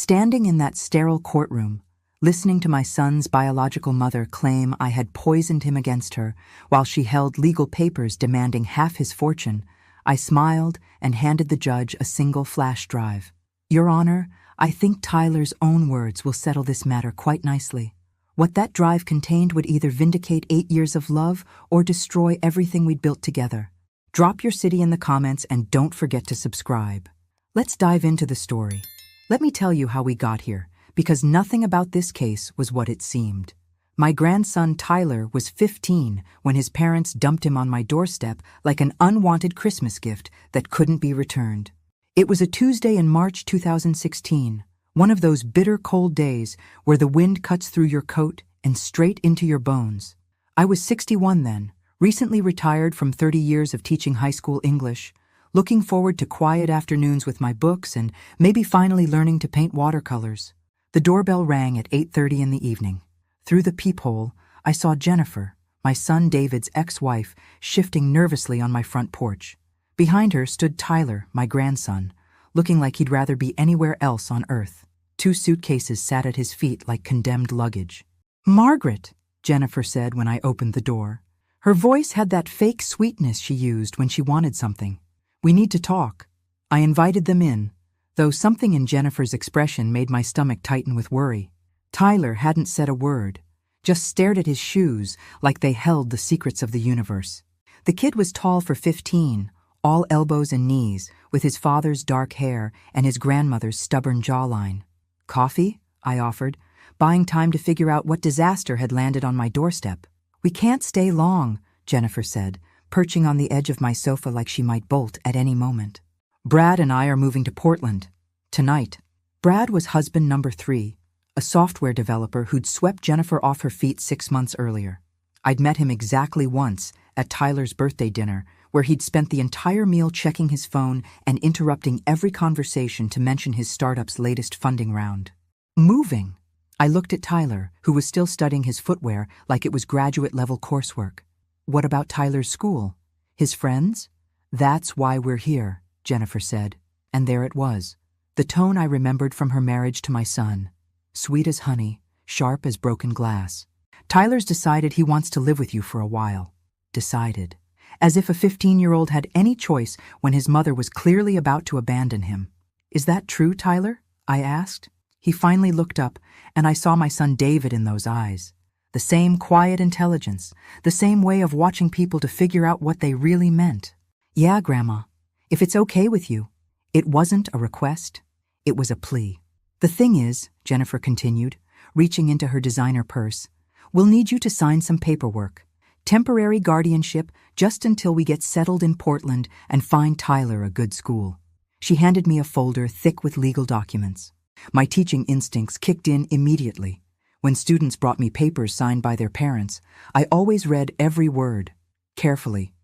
Standing in that sterile courtroom, listening to my son's biological mother claim I had poisoned him against her while she held legal papers demanding half his fortune, I smiled and handed the judge a single flash drive. "Your Honor, I think Tyler's own words will settle this matter quite nicely. What that drive contained would either vindicate 8 years of love or destroy everything we'd built together. Drop your city in the comments and don't forget to subscribe." Let's dive into the story. Let me tell you how we got here, because nothing about this case was what it seemed. My grandson Tyler was 15 when his parents dumped him on my doorstep like an unwanted Christmas gift that couldn't be returned. It was a Tuesday in March 2016, one of those bitter cold days where the wind cuts through your coat and straight into your bones. I was 61 then, recently retired from 30 years of teaching high school English, looking forward to quiet afternoons with my books and maybe finally learning to paint watercolors. The doorbell rang at 8:30 in the evening. Through the peephole, I saw Jennifer, my son David's ex-wife, shifting nervously on my front porch. Behind her stood Tyler, my grandson, looking like he'd rather be anywhere else on earth. 2 suitcases sat at his feet like condemned luggage. "Margaret," Jennifer said when I opened the door. Her voice had that fake sweetness she used when she wanted something. "We need to talk." I invited them in, though something in Jennifer's expression made my stomach tighten with worry. Tyler hadn't said a word, just stared at his shoes like they held the secrets of the universe. The kid was tall for 15, all elbows and knees, with his father's dark hair and his grandmother's stubborn jawline. "Coffee?" I offered, buying time to figure out what disaster had landed on my doorstep. "We can't stay long," Jennifer said, perching on the edge of my sofa like she might bolt at any moment. "Brad and I are moving to Portland. Tonight." Brad was husband number 3, a software developer who'd swept Jennifer off her feet 6 months earlier. I'd met him exactly once, at Tyler's birthday dinner, where he'd spent the entire meal checking his phone and interrupting every conversation to mention his startup's latest funding round. "Moving." I looked at Tyler, who was still studying his footwear like it was graduate-level coursework. "What about Tyler's school? His friends?" "That's why we're here," Jennifer said. And there it was, the tone I remembered from her marriage to my son. Sweet as honey, sharp as broken glass. "Tyler's decided he wants to live with you for a while." Decided. As if a 15-year-old had any choice when his mother was clearly about to abandon him. "Is that true, Tyler?" I asked. He finally looked up, and I saw my son David in those eyes. The same quiet intelligence, the same way of watching people to figure out what they really meant. "Yeah, Grandma, if it's okay with you." It wasn't a request, it was a plea. "The thing is," Jennifer continued, reaching into her designer purse, "we'll need you to sign some paperwork. Temporary guardianship just until we get settled in Portland and find Tyler a good school." She handed me a folder thick with legal documents. My teaching instincts kicked in immediately. When students brought me papers signed by their parents, I always read every word, carefully.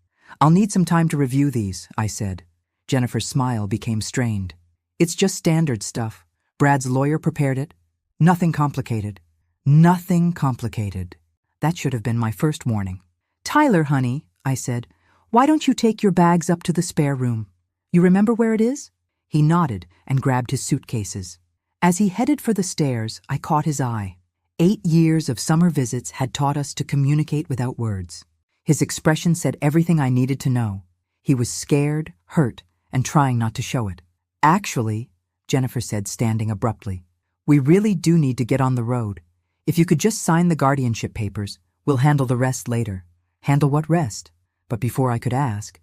"I'll need some time to review these," I said. Jennifer's smile became strained. "It's just standard stuff. Brad's lawyer prepared it. Nothing complicated." Nothing complicated. That should have been my first warning. "Tyler, honey," I said, "why don't you take your bags up to the spare room? You remember where it is?" He nodded and grabbed his suitcases. As he headed for the stairs, I caught his eye. 8 years of summer visits had taught us to communicate without words. His expression said everything I needed to know. He was scared, hurt, and trying not to show it. "Actually," Jennifer said, standing abruptly, "we really do need to get on the road. If you could just sign the guardianship papers, we'll handle the rest later." "Handle what rest?" But before I could ask,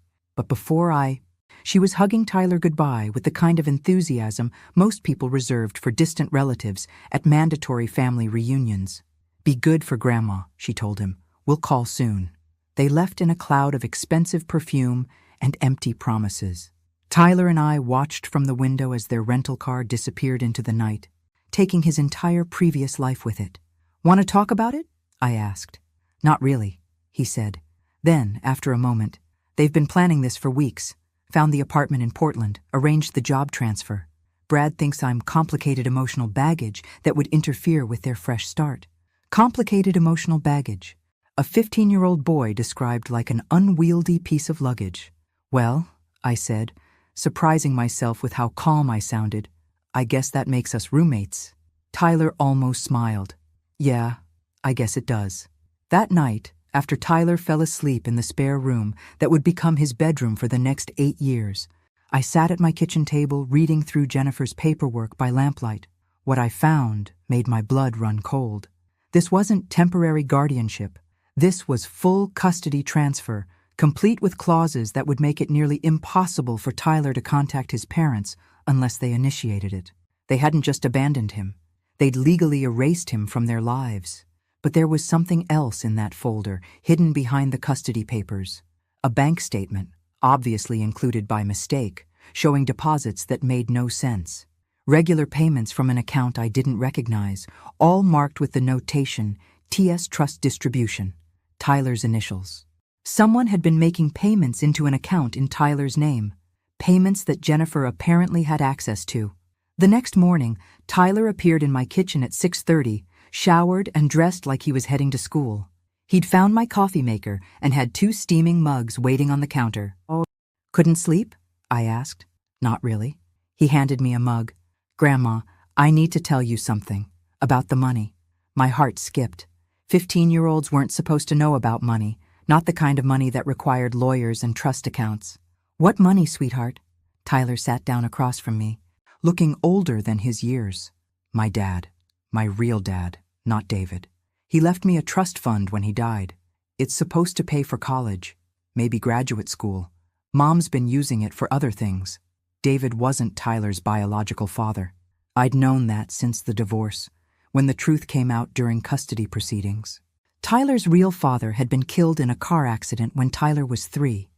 she was hugging Tyler goodbye with the kind of enthusiasm most people reserved for distant relatives at mandatory family reunions. "Be good for Grandma," she told him. "We'll call soon." They left in a cloud of expensive perfume and empty promises. Tyler and I watched from the window as their rental car disappeared into the night, taking his entire previous life with it. "Want to talk about it?" I asked. "Not really," he said. Then, after a moment, "They've been planning this for weeks. Found the apartment in Portland, arranged the job transfer. Brad thinks I'm complicated emotional baggage that would interfere with their fresh start." Complicated emotional baggage. A 15-year-old boy described like an unwieldy piece of luggage. "Well," I said, surprising myself with how calm I sounded, I guess that makes us roommates. Tyler almost smiled. Yeah, I guess it does. That night, after Tyler fell asleep in the spare room that would become his bedroom for the next 8 years, I sat at my kitchen table reading through Jennifer's paperwork by lamplight. What I found made my blood run cold. This wasn't temporary guardianship. This was full custody transfer, complete with clauses that would make it nearly impossible for Tyler to contact his parents unless they initiated it. They hadn't just abandoned him. They'd legally erased him from their lives. But there was something else in that folder, hidden behind the custody papers. A bank statement, obviously included by mistake, showing deposits that made no sense. Regular payments from an account I didn't recognize, all marked with the notation, TS Trust Distribution, Tyler's initials. Someone had been making payments into an account in Tyler's name, payments that Jennifer apparently had access to. The next morning, Tyler appeared in my kitchen at 6:30, showered and dressed like he was heading to school. He'd found my coffee maker and had 2 steaming mugs waiting on the counter. "Oh, couldn't sleep?" I asked. "Not really." He handed me a mug. "Grandma, I need to tell you something. About the money." My heart skipped. 15-year-olds weren't supposed to know about money, not the kind of money that required lawyers and trust accounts. "What money, sweetheart?" Tyler sat down across from me, looking older than his years. "My dad. My real dad, not David. He left me a trust fund when he died. It's supposed to pay for college, maybe graduate school. Mom's been using it for other things. David wasn't Tyler's biological father. I'd known that since the divorce, when the truth came out during custody proceedings. Tyler's real father had been killed in a car accident when Tyler was 3,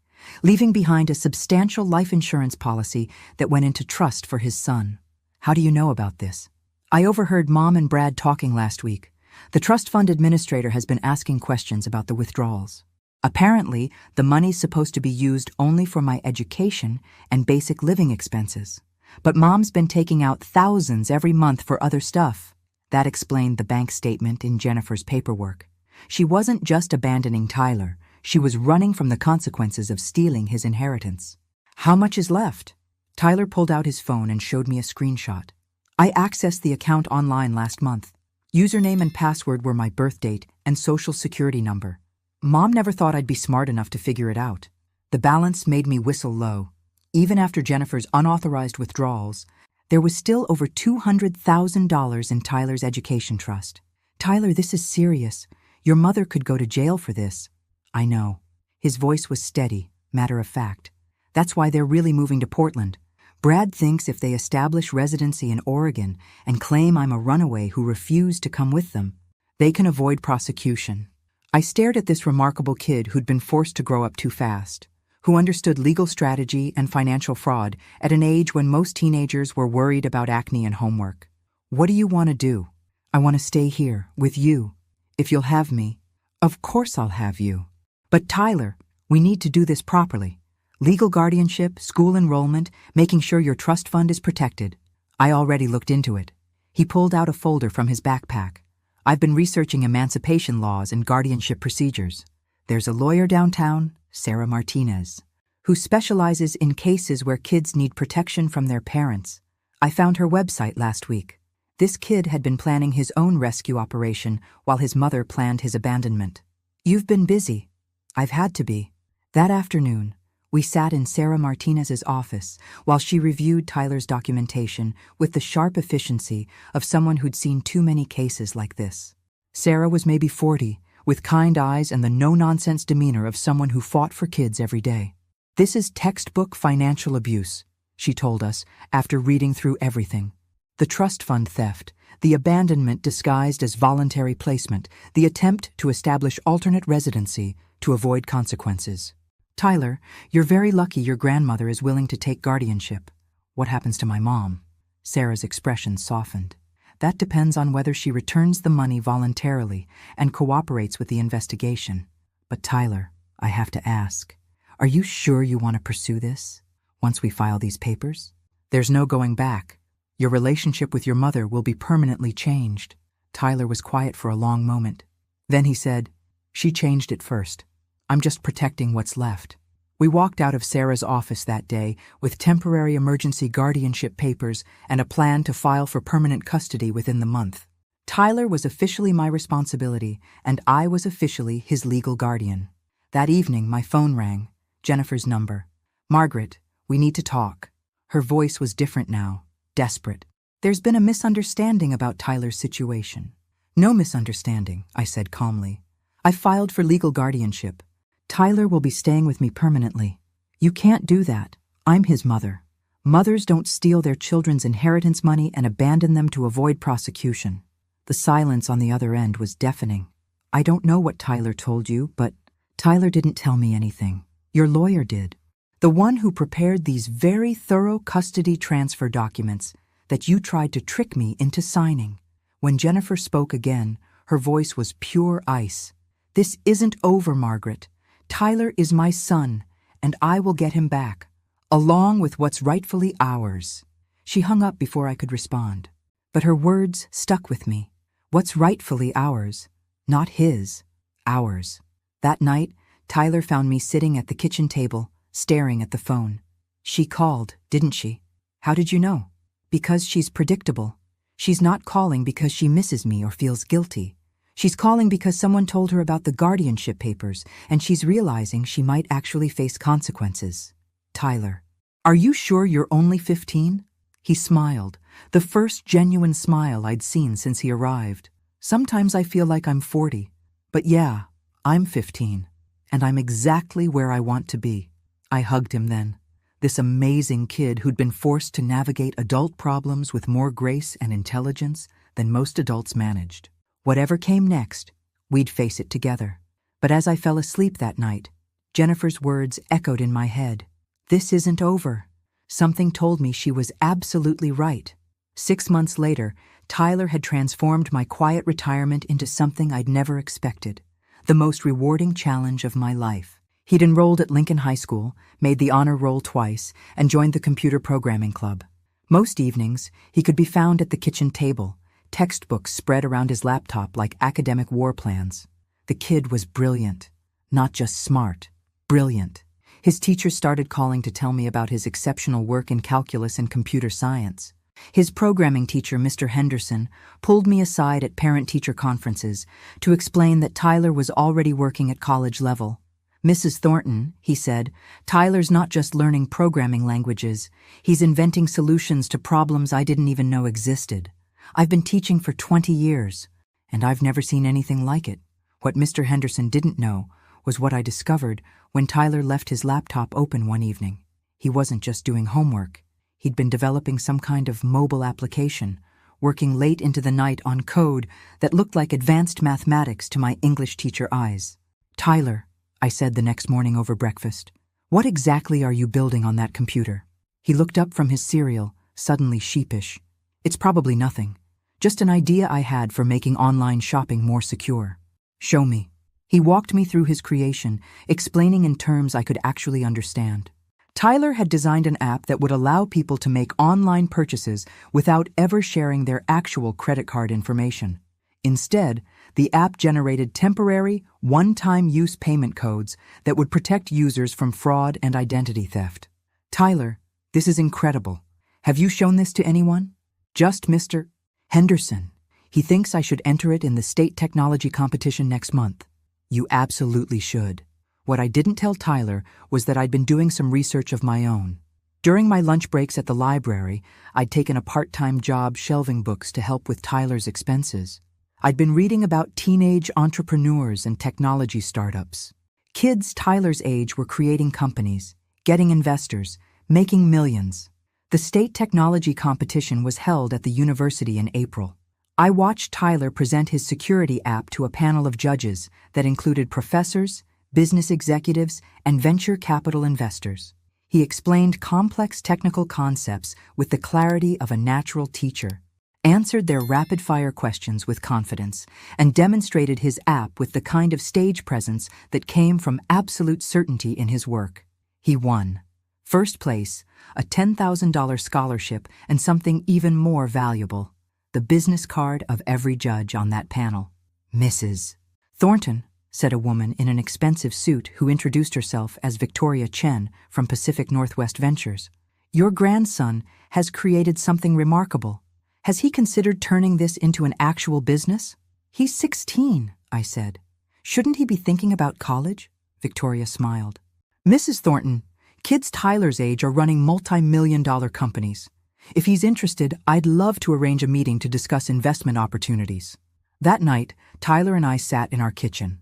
leaving behind a substantial life insurance policy that went into trust for his son. How do you know about this? I overheard Mom and Brad talking last week. The trust fund administrator has been asking questions about the withdrawals. Apparently, the money's supposed to be used only for my education and basic living expenses. But Mom's been taking out thousands every month for other stuff. That explained the bank statement in Jennifer's paperwork. She wasn't just abandoning Tyler. She was running from the consequences of stealing his inheritance. "How much is left?" Tyler pulled out his phone and showed me a screenshot. "I accessed the account online last month. Username and password were my birth date and social security number. Mom never thought I'd be smart enough to figure it out." The balance made me whistle low. Even after Jennifer's unauthorized withdrawals, there was still over $200,000 in Tyler's education trust. "Tyler, this is serious. Your mother could go to jail for this." "I know." His voice was steady, matter of fact. "That's why they're really moving to Portland. Brad thinks if they establish residency in Oregon and claim I'm a runaway who refused to come with them, they can avoid prosecution." I stared at this remarkable kid who'd been forced to grow up too fast, who understood legal strategy and financial fraud at an age when most teenagers were worried about acne and homework. "What do you want to do?" "I want to stay here, with you. If you'll have me." "Of course I'll have you." "But Tyler, we need to do this properly. Legal guardianship, school enrollment, making sure your trust fund is protected." I already looked into it. He pulled out a folder from his backpack. "I've been researching emancipation laws and guardianship procedures. There's a lawyer downtown, Sarah Martinez, who specializes in cases where kids need protection from their parents. I found her website last week. This kid had been planning his own rescue operation while his mother planned his abandonment. You've been busy. I've had to be. That afternoon, we sat in Sarah Martinez's office while she reviewed Tyler's documentation with the sharp efficiency of someone who'd seen too many cases like this. Sarah was maybe 40, with kind eyes and the no-nonsense demeanor of someone who fought for kids every day. "This is textbook financial abuse," she told us after reading through everything. The trust fund theft, the abandonment disguised as voluntary placement, the attempt to establish alternate residency to avoid consequences. "Tyler, you're very lucky your grandmother is willing to take guardianship. What happens to my mom?" Sarah's expression softened. "That depends on whether she returns the money voluntarily and cooperates with the investigation. But Tyler, I have to ask, are you sure you want to pursue this? Once we file these papers? There's no going back. Your relationship with your mother will be permanently changed." Tyler was quiet for a long moment. Then he said, "She changed it first. I'm just protecting what's left." We walked out of Sarah's office that day with temporary emergency guardianship papers and a plan to file for permanent custody within the month. Tyler was officially my responsibility, and I was officially his legal guardian. That evening, my phone rang. Jennifer's number. "Margaret, we need to talk." Her voice was different now, desperate. "There's been a misunderstanding about Tyler's situation." "No misunderstanding," I said calmly. "I filed for legal guardianship. Tyler will be staying with me permanently." "You can't do that. I'm his mother. Mothers don't steal their children's inheritance money and abandon them to avoid prosecution." The silence on the other end was deafening. "I don't know what Tyler told you, but—" "Tyler didn't tell me anything. Your lawyer did. The one who prepared these very thorough custody transfer documents that you tried to trick me into signing." When Jennifer spoke again, her voice was pure ice. "This isn't over, Margaret. Tyler is my son, and I will get him back, along with what's rightfully ours." She hung up before I could respond, but her words stuck with me. What's rightfully ours, not his, ours. That night, Tyler found me sitting at the kitchen table, staring at the phone. "She called, didn't she?" "How did you know?" "Because she's predictable. She's not calling because she misses me or feels guilty. She's calling because someone told her about the guardianship papers, and she's realizing she might actually face consequences." "Tyler, are you sure you're only 15? He smiled, the first genuine smile I'd seen since he arrived. "Sometimes I feel like I'm 40. But yeah, I'm 15, and I'm exactly where I want to be." I hugged him then. This amazing kid who'd been forced to navigate adult problems with more grace and intelligence than most adults managed. Whatever came next, we'd face it together. But as I fell asleep that night, Jennifer's words echoed in my head. "This isn't over." Something told me she was absolutely right. 6 months later, Tyler had transformed my quiet retirement into something I'd never expected, the most rewarding challenge of my life. He'd enrolled at Lincoln High School, made the honor roll twice, and joined the computer programming club. Most evenings, he could be found at the kitchen table, textbooks spread around his laptop like academic war plans. The kid was brilliant. Not just smart, brilliant. His teachers started calling to tell me about his exceptional work in calculus and computer science. His programming teacher, Mr. Henderson, pulled me aside at parent-teacher conferences to explain that Tyler was already working at college level. "Mrs. Thornton," he said, "Tyler's not just learning programming languages. He's inventing solutions to problems I didn't even know existed. I've been teaching for 20 years, and I've never seen anything like it." What Mr. Henderson didn't know was what I discovered when Tyler left his laptop open one evening. He wasn't just doing homework. He'd been developing some kind of mobile application, working late into the night on code that looked like advanced mathematics to my English teacher eyes. "Tyler," I said the next morning over breakfast, "what exactly are you building on that computer?" He looked up from his cereal, suddenly sheepish. "It's probably nothing. Just an idea I had for making online shopping more secure." "Show me." He walked me through his creation, explaining in terms I could actually understand. Tyler had designed an app that would allow people to make online purchases without ever sharing their actual credit card information. Instead, the app generated temporary, one-time use payment codes that would protect users from fraud and identity theft. "Tyler, this is incredible. Have you shown this to anyone?" "Just Mr. Henderson. He thinks I should enter it in the state technology competition next month." "You absolutely should." What I didn't tell Tyler was that I'd been doing some research of my own. During my lunch breaks at the library, I'd taken a part-time job shelving books to help with Tyler's expenses. I'd been reading about teenage entrepreneurs and technology startups. Kids Tyler's age were creating companies, getting investors, making millions. The state technology competition was held at the university in April. I watched Tyler present his security app to a panel of judges that included professors, business executives, and venture capital investors. He explained complex technical concepts with the clarity of a natural teacher, answered their rapid-fire questions with confidence, and demonstrated his app with the kind of stage presence that came from absolute certainty in his work. He won. First place, a $10,000 scholarship, and something even more valuable: the business card of every judge on that panel. "Mrs. Thornton, said a woman in an expensive suit who introduced herself as Victoria Chen from Pacific Northwest Ventures. Your grandson has created something remarkable. Has he considered turning this into an actual business? He's 16, I said. Shouldn't he be thinking about college? Victoria smiled. Mrs. Thornton, kids Tyler's age are running multi-million-dollar companies. If he's interested, I'd love to arrange a meeting to discuss investment opportunities. That night, Tyler and I sat in our kitchen,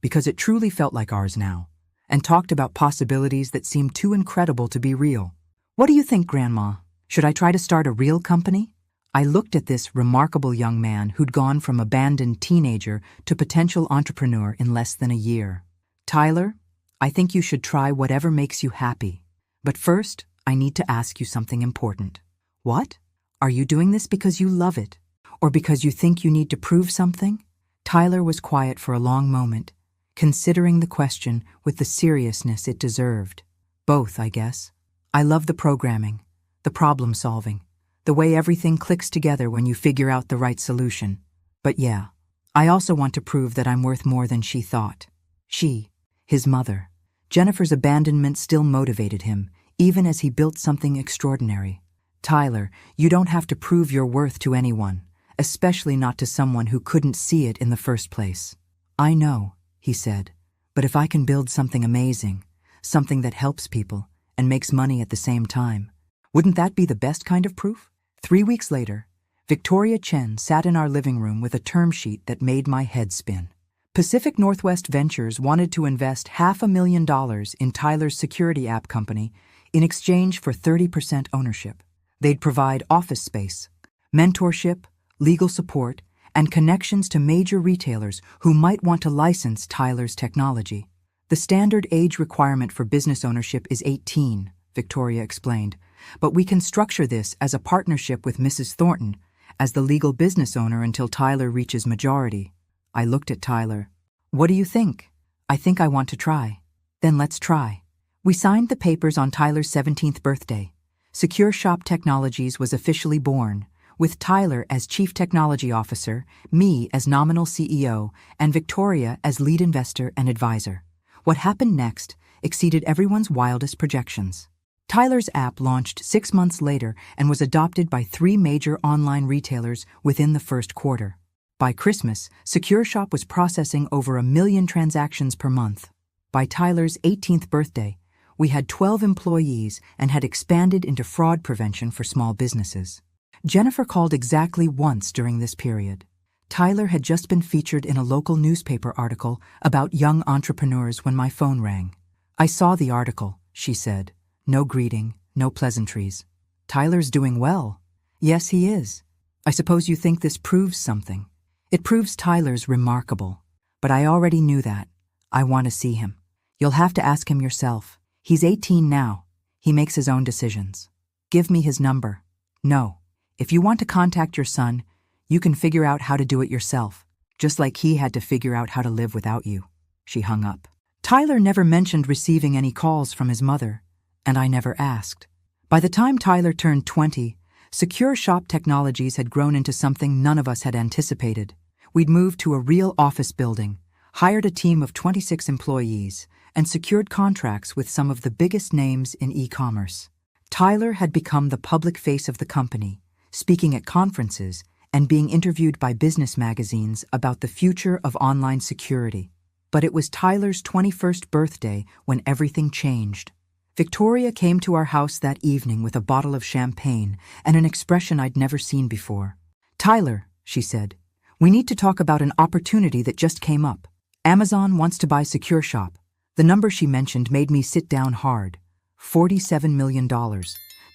because it truly felt like ours now, and talked about possibilities that seemed too incredible to be real. What do you think, Grandma? Should I try to start a real company? I looked at this remarkable young man who'd gone from abandoned teenager to potential entrepreneur in less than a year. Tyler, I think you should try whatever makes you happy. But first, I need to ask you something important. What? Are you doing this because you love it? Or because you think you need to prove something? Tyler was quiet for a long moment, considering the question with the seriousness it deserved. Both, I guess. I love the programming, the problem solving, the way everything clicks together when you figure out the right solution. But yeah, I also want to prove that I'm worth more than she thought. She, his mother. Jennifer's abandonment still motivated him, even as he built something extraordinary. Tyler, you don't have to prove your worth to anyone, especially not to someone who couldn't see it in the first place. I know, he said, but if I can build something amazing, something that helps people and makes money at the same time, wouldn't that be the best kind of proof? 3 weeks later, Victoria Chen sat in our living room with a term sheet that made my head spin. Pacific Northwest Ventures wanted to invest $500,000 in Tyler's security app company in exchange for 30% ownership. They'd provide office space, mentorship, legal support, and connections to major retailers who might want to license Tyler's technology. The standard age requirement for business ownership is 18, Victoria explained, but we can structure this as a partnership with Mrs. Thornton as the legal business owner until Tyler reaches majority. I looked at Tyler. What do you think? I think I want to try. Then let's try. We signed the papers on Tyler's 17th birthday. Secure Shop Technologies was officially born, with Tyler as Chief Technology Officer, me as nominal CEO, and Victoria as lead investor and advisor. What happened next exceeded everyone's wildest projections. Tyler's app launched 6 months later and was adopted by 3 major online retailers within the first quarter. By Christmas, Secure Shop was processing over 1 million transactions per month. By Tyler's 18th birthday, we had 12 employees and had expanded into fraud prevention for small businesses. Jennifer called exactly once during this period. Tyler had just been featured in a local newspaper article about young entrepreneurs when my phone rang. I saw the article, she said. No greeting, no pleasantries. Tyler's doing well. Yes, he is. I suppose you think this proves something. It proves Tyler's remarkable. But I already knew that. I want to see him. You'll have to ask him yourself. He's 18 now. He makes his own decisions. Give me his number. No. If you want to contact your son, you can figure out how to do it yourself, just like he had to figure out how to live without you. She hung up. Tyler never mentioned receiving any calls from his mother, and I never asked. By the time Tyler turned 20, Secure Shop Technologies had grown into something none of us had anticipated. We'd moved to a real office building, hired a team of 26 employees, and secured contracts with some of the biggest names in e-commerce. Tyler had become the public face of the company, speaking at conferences and being interviewed by business magazines about the future of online security. But it was Tyler's 21st birthday when everything changed. Victoria came to our house that evening with a bottle of champagne and an expression I'd never seen before. Tyler, she said, we need to talk about an opportunity that just came up. Amazon wants to buy Secure Shop. The number she mentioned made me sit down hard. $47 million.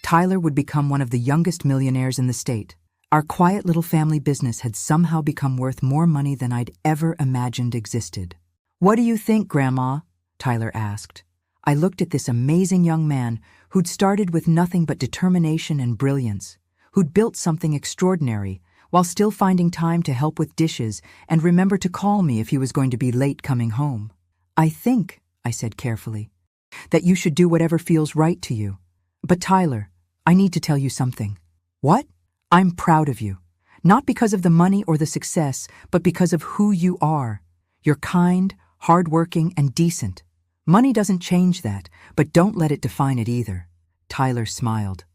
Tyler would become one of the youngest millionaires in the state. Our quiet little family business had somehow become worth more money than I'd ever imagined existed. What do you think, Grandma? Tyler asked. I looked at this amazing young man who'd started with nothing but determination and brilliance, who'd built something extraordinary while still finding time to help with dishes and remember to call me if he was going to be late coming home. I think, I said carefully, that you should do whatever feels right to you. But Tyler, I need to tell you something. What? I'm proud of you. Not because of the money or the success, but because of who you are. You're kind, hardworking, and decent. Money doesn't change that, but don't let it define it either. Tyler smiled.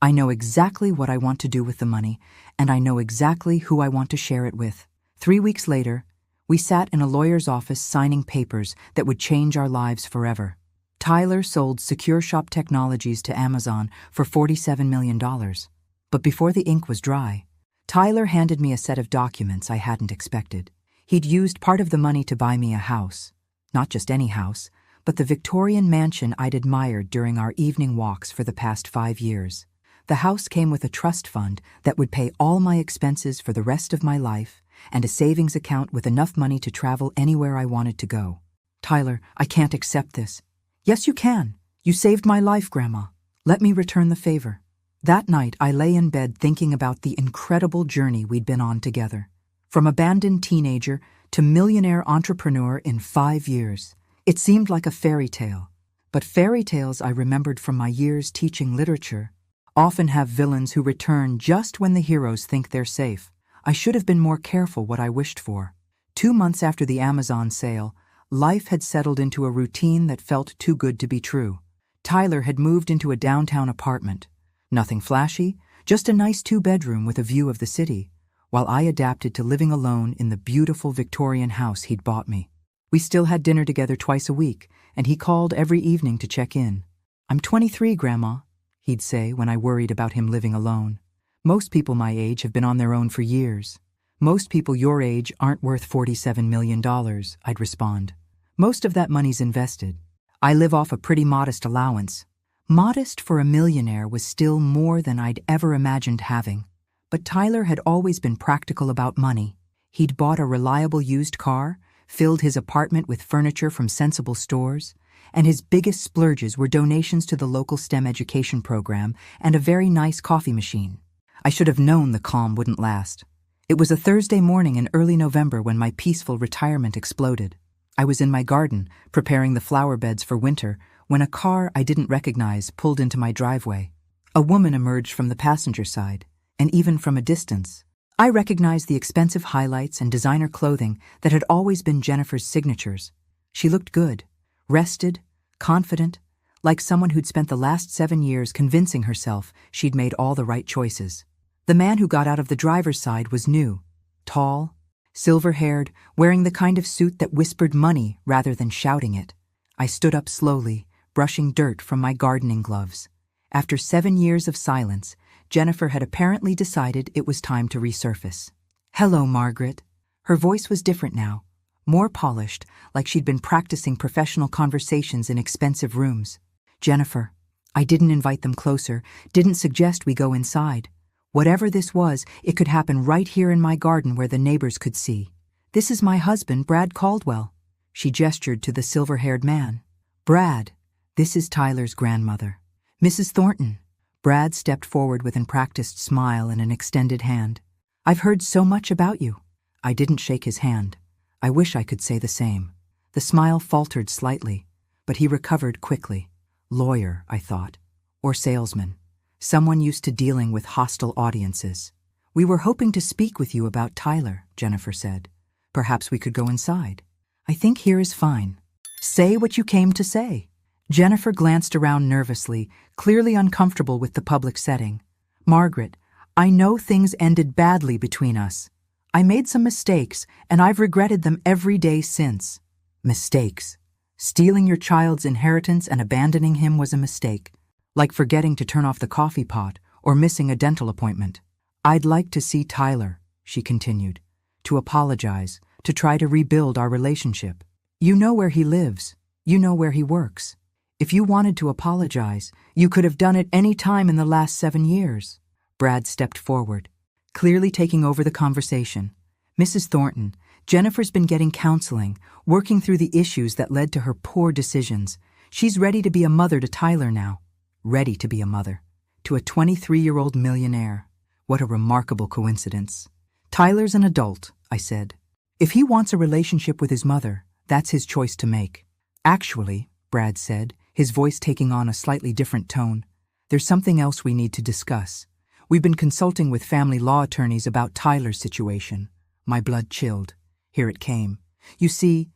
I know exactly what I want to do with the money, and I know exactly who I want to share it with. 3 weeks later, we sat in a lawyer's office signing papers that would change our lives forever. Tyler sold Secure Shop Technologies to Amazon for $47 million. But before the ink was dry, Tyler handed me a set of documents I hadn't expected. He'd used part of the money to buy me a house. Not just any house, but the Victorian mansion I'd admired during our evening walks for the past 5 years. The house came with a trust fund that would pay all my expenses for the rest of my life and a savings account with enough money to travel anywhere I wanted to go. Tyler, I can't accept this. Yes, you can. You saved my life, Grandma. Let me return the favor. That night, I lay in bed thinking about the incredible journey we'd been on together. From abandoned teenager to millionaire entrepreneur in 5 years. It seemed like a fairy tale. But fairy tales I remembered from my years teaching literature often have villains who return just when the heroes think they're safe. I should have been more careful what I wished for. 2 months after the Amazon sale, life had settled into a routine that felt too good to be true. Tyler had moved into a downtown apartment. Nothing flashy, just a nice 2-bedroom with a view of the city, while I adapted to living alone in the beautiful Victorian house he'd bought me. We still had dinner together twice a week, and he called every evening to check in. I'm 23, Grandma, he'd say when I worried about him living alone. Most people my age have been on their own for years. Most people your age aren't worth $47 million, I'd respond. Most of that money's invested. I live off a pretty modest allowance. Modest for a millionaire was still more than I'd ever imagined having. But Tyler had always been practical about money. He'd bought a reliable used car, filled his apartment with furniture from sensible stores, and his biggest splurges were donations to the local STEM education program and a very nice coffee machine. I should have known the calm wouldn't last. It was a Thursday morning in early November when my peaceful retirement exploded. I was in my garden, preparing the flower beds for winter, when a car I didn't recognize pulled into my driveway. A woman emerged from the passenger side, and even from a distance, I recognized the expensive highlights and designer clothing that had always been Jennifer's signatures. She looked good, rested, confident, like someone who'd spent the last 7 years convincing herself she'd made all the right choices. The man who got out of the driver's side was new, tall, silver-haired, wearing the kind of suit that whispered money rather than shouting it. I stood up slowly, brushing dirt from my gardening gloves. After 7 years of silence, Jennifer had apparently decided it was time to resurface. Hello, Margaret. Her voice was different now, more polished, like she'd been practicing professional conversations in expensive rooms. Jennifer, I didn't invite them closer, didn't suggest we go inside. Whatever this was, it could happen right here in my garden where the neighbors could see. This is my husband, Brad Caldwell. She gestured to the silver-haired man. Brad, this is Tyler's grandmother. Mrs. Thornton. Brad stepped forward with an practiced smile and an extended hand. I've heard so much about you. I didn't shake his hand. I wish I could say the same. The smile faltered slightly, but he recovered quickly. Lawyer, I thought. Or salesman. Someone used to dealing with hostile audiences. We were hoping to speak with you about Tyler, Jennifer said. Perhaps we could go inside. I think here is fine. Say what you came to say. Jennifer glanced around nervously, clearly uncomfortable with the public setting. Margaret, I know things ended badly between us. I made some mistakes, and I've regretted them every day since. Mistakes. Stealing your child's inheritance and abandoning him was a mistake, like forgetting to turn off the coffee pot or missing a dental appointment. I'd like to see Tyler, she continued, to apologize, to try to rebuild our relationship. You know where he lives. You know where he works. If you wanted to apologize, you could have done it any time in the last 7 years. Brad stepped forward, clearly taking over the conversation. Mrs. Thornton, Jennifer's been getting counseling, working through the issues that led to her poor decisions. She's ready to be a mother to Tyler now. Ready to be a mother. To a 23-year-old millionaire. What a remarkable coincidence. Tyler's an adult, I said. If he wants a relationship with his mother, that's his choice to make. Actually, Brad said, his voice taking on a slightly different tone, there's something else we need to discuss. We've been consulting with family law attorneys about Tyler's situation. My blood chilled. Here it came. You see,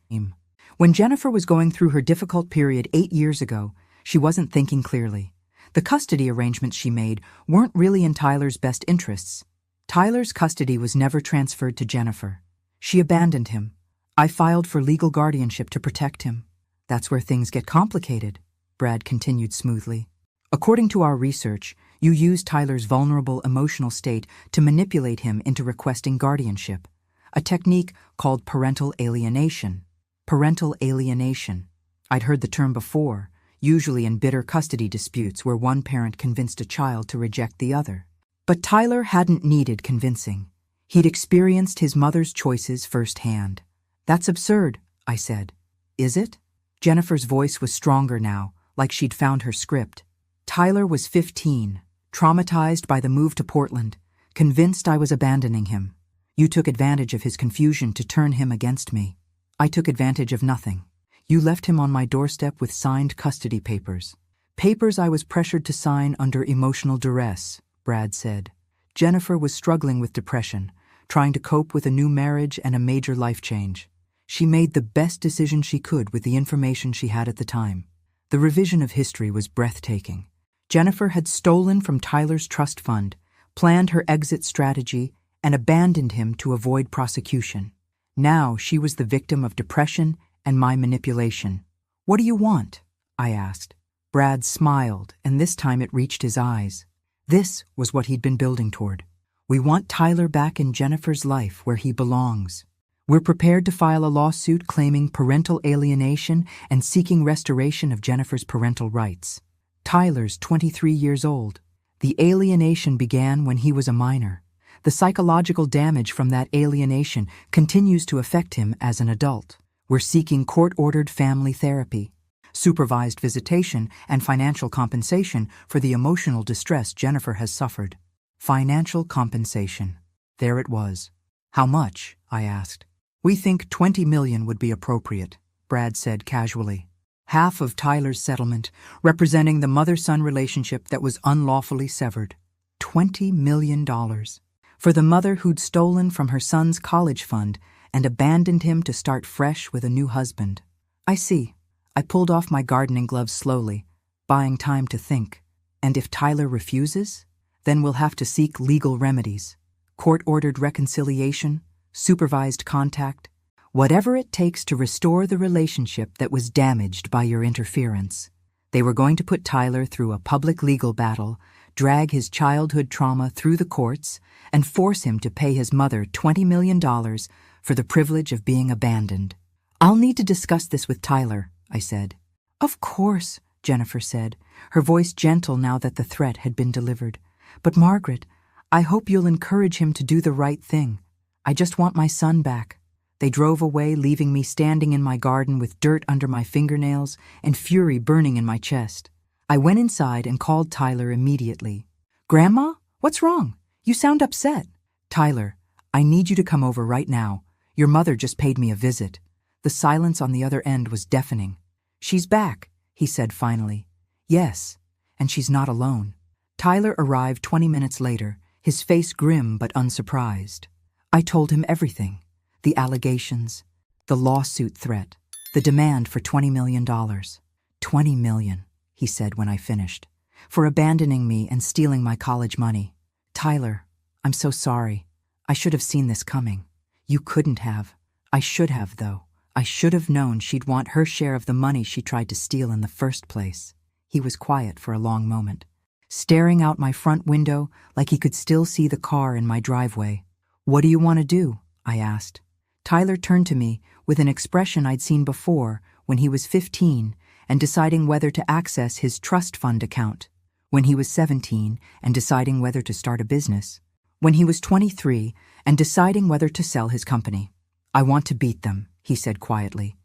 when Jennifer was going through her difficult period 8 years ago, she wasn't thinking clearly. The custody arrangements she made weren't really in Tyler's best interests. Tyler's custody was never transferred to Jennifer. She abandoned him. I filed for legal guardianship to protect him. That's where things get complicated, Brad continued smoothly. According to our research, you used Tyler's vulnerable emotional state to manipulate him into requesting guardianship, a technique called parental alienation. Parental alienation. I'd heard the term before, usually in bitter custody disputes where one parent convinced a child to reject the other. But Tyler hadn't needed convincing. He'd experienced his mother's choices firsthand. That's absurd, I said. Is it? Jennifer's voice was stronger now, like she'd found her script. Tyler was 15, traumatized by the move to Portland, convinced I was abandoning him. You took advantage of his confusion to turn him against me. I took advantage of nothing. You left him on my doorstep with signed custody papers. Papers I was pressured to sign under emotional duress, Brad said. Jennifer was struggling with depression, trying to cope with a new marriage and a major life change. She made the best decision she could with the information she had at the time. The revision of history was breathtaking. Jennifer had stolen from Tyler's trust fund, planned her exit strategy, and abandoned him to avoid prosecution. Now she was the victim of depression and my manipulation. What do you want? I asked. Brad smiled, and this time it reached his eyes. This was what he'd been building toward. We want Tyler back in Jennifer's life where he belongs. We're prepared to file a lawsuit claiming parental alienation and seeking restoration of Jennifer's parental rights. Tyler's 23 years old. The alienation began when he was a minor. The psychological damage from that alienation continues to affect him as an adult. We're seeking court-ordered family therapy, supervised visitation, and financial compensation for the emotional distress Jennifer has suffered. Financial compensation. There it was. How much? I asked. We think $20 million would be appropriate, Brad said casually. Half of Tyler's settlement, representing the mother-son relationship that was unlawfully severed. $20 million. For the mother who'd stolen from her son's college fund and abandoned him to start fresh with a new husband. I see. I pulled off my gardening gloves slowly, buying time to think. And if Tyler refuses, then we'll have to seek legal remedies. Court-ordered reconciliation, supervised contact, whatever it takes to restore the relationship that was damaged by your interference. They were going to put Tyler through a public legal battle, drag his childhood trauma through the courts, and force him to pay his mother $20 million for the privilege of being abandoned. I'll need to discuss this with Tyler, I said. Of course, Jennifer said, her voice gentle now that the threat had been delivered. But Margaret, I hope you'll encourage him to do the right thing. I just want my son back. They drove away, leaving me standing in my garden with dirt under my fingernails and fury burning in my chest. I went inside and called Tyler immediately. Grandma, what's wrong? You sound upset. Tyler, I need you to come over right now. Your mother just paid me a visit. The silence on the other end was deafening. She's back, he said finally. Yes, and she's not alone. Tyler arrived 20 minutes later, his face grim but unsurprised. I told him everything. The allegations, the lawsuit threat, the demand for $20 million. $20 million, he said when I finished, for abandoning me and stealing my college money. Tyler, I'm so sorry. I should have seen this coming. You couldn't have. I should have, though. I should have known she'd want her share of the money she tried to steal in the first place. He was quiet for a long moment, staring out my front window like he could still see the car in my driveway. What do you want to do? I asked. Tyler turned to me with an expression I'd seen before when he was 15 and deciding whether to access his trust fund account, when he was 17 and deciding whether to start a business, when he was 23 and deciding whether to sell his company. I want to beat them, he said quietly.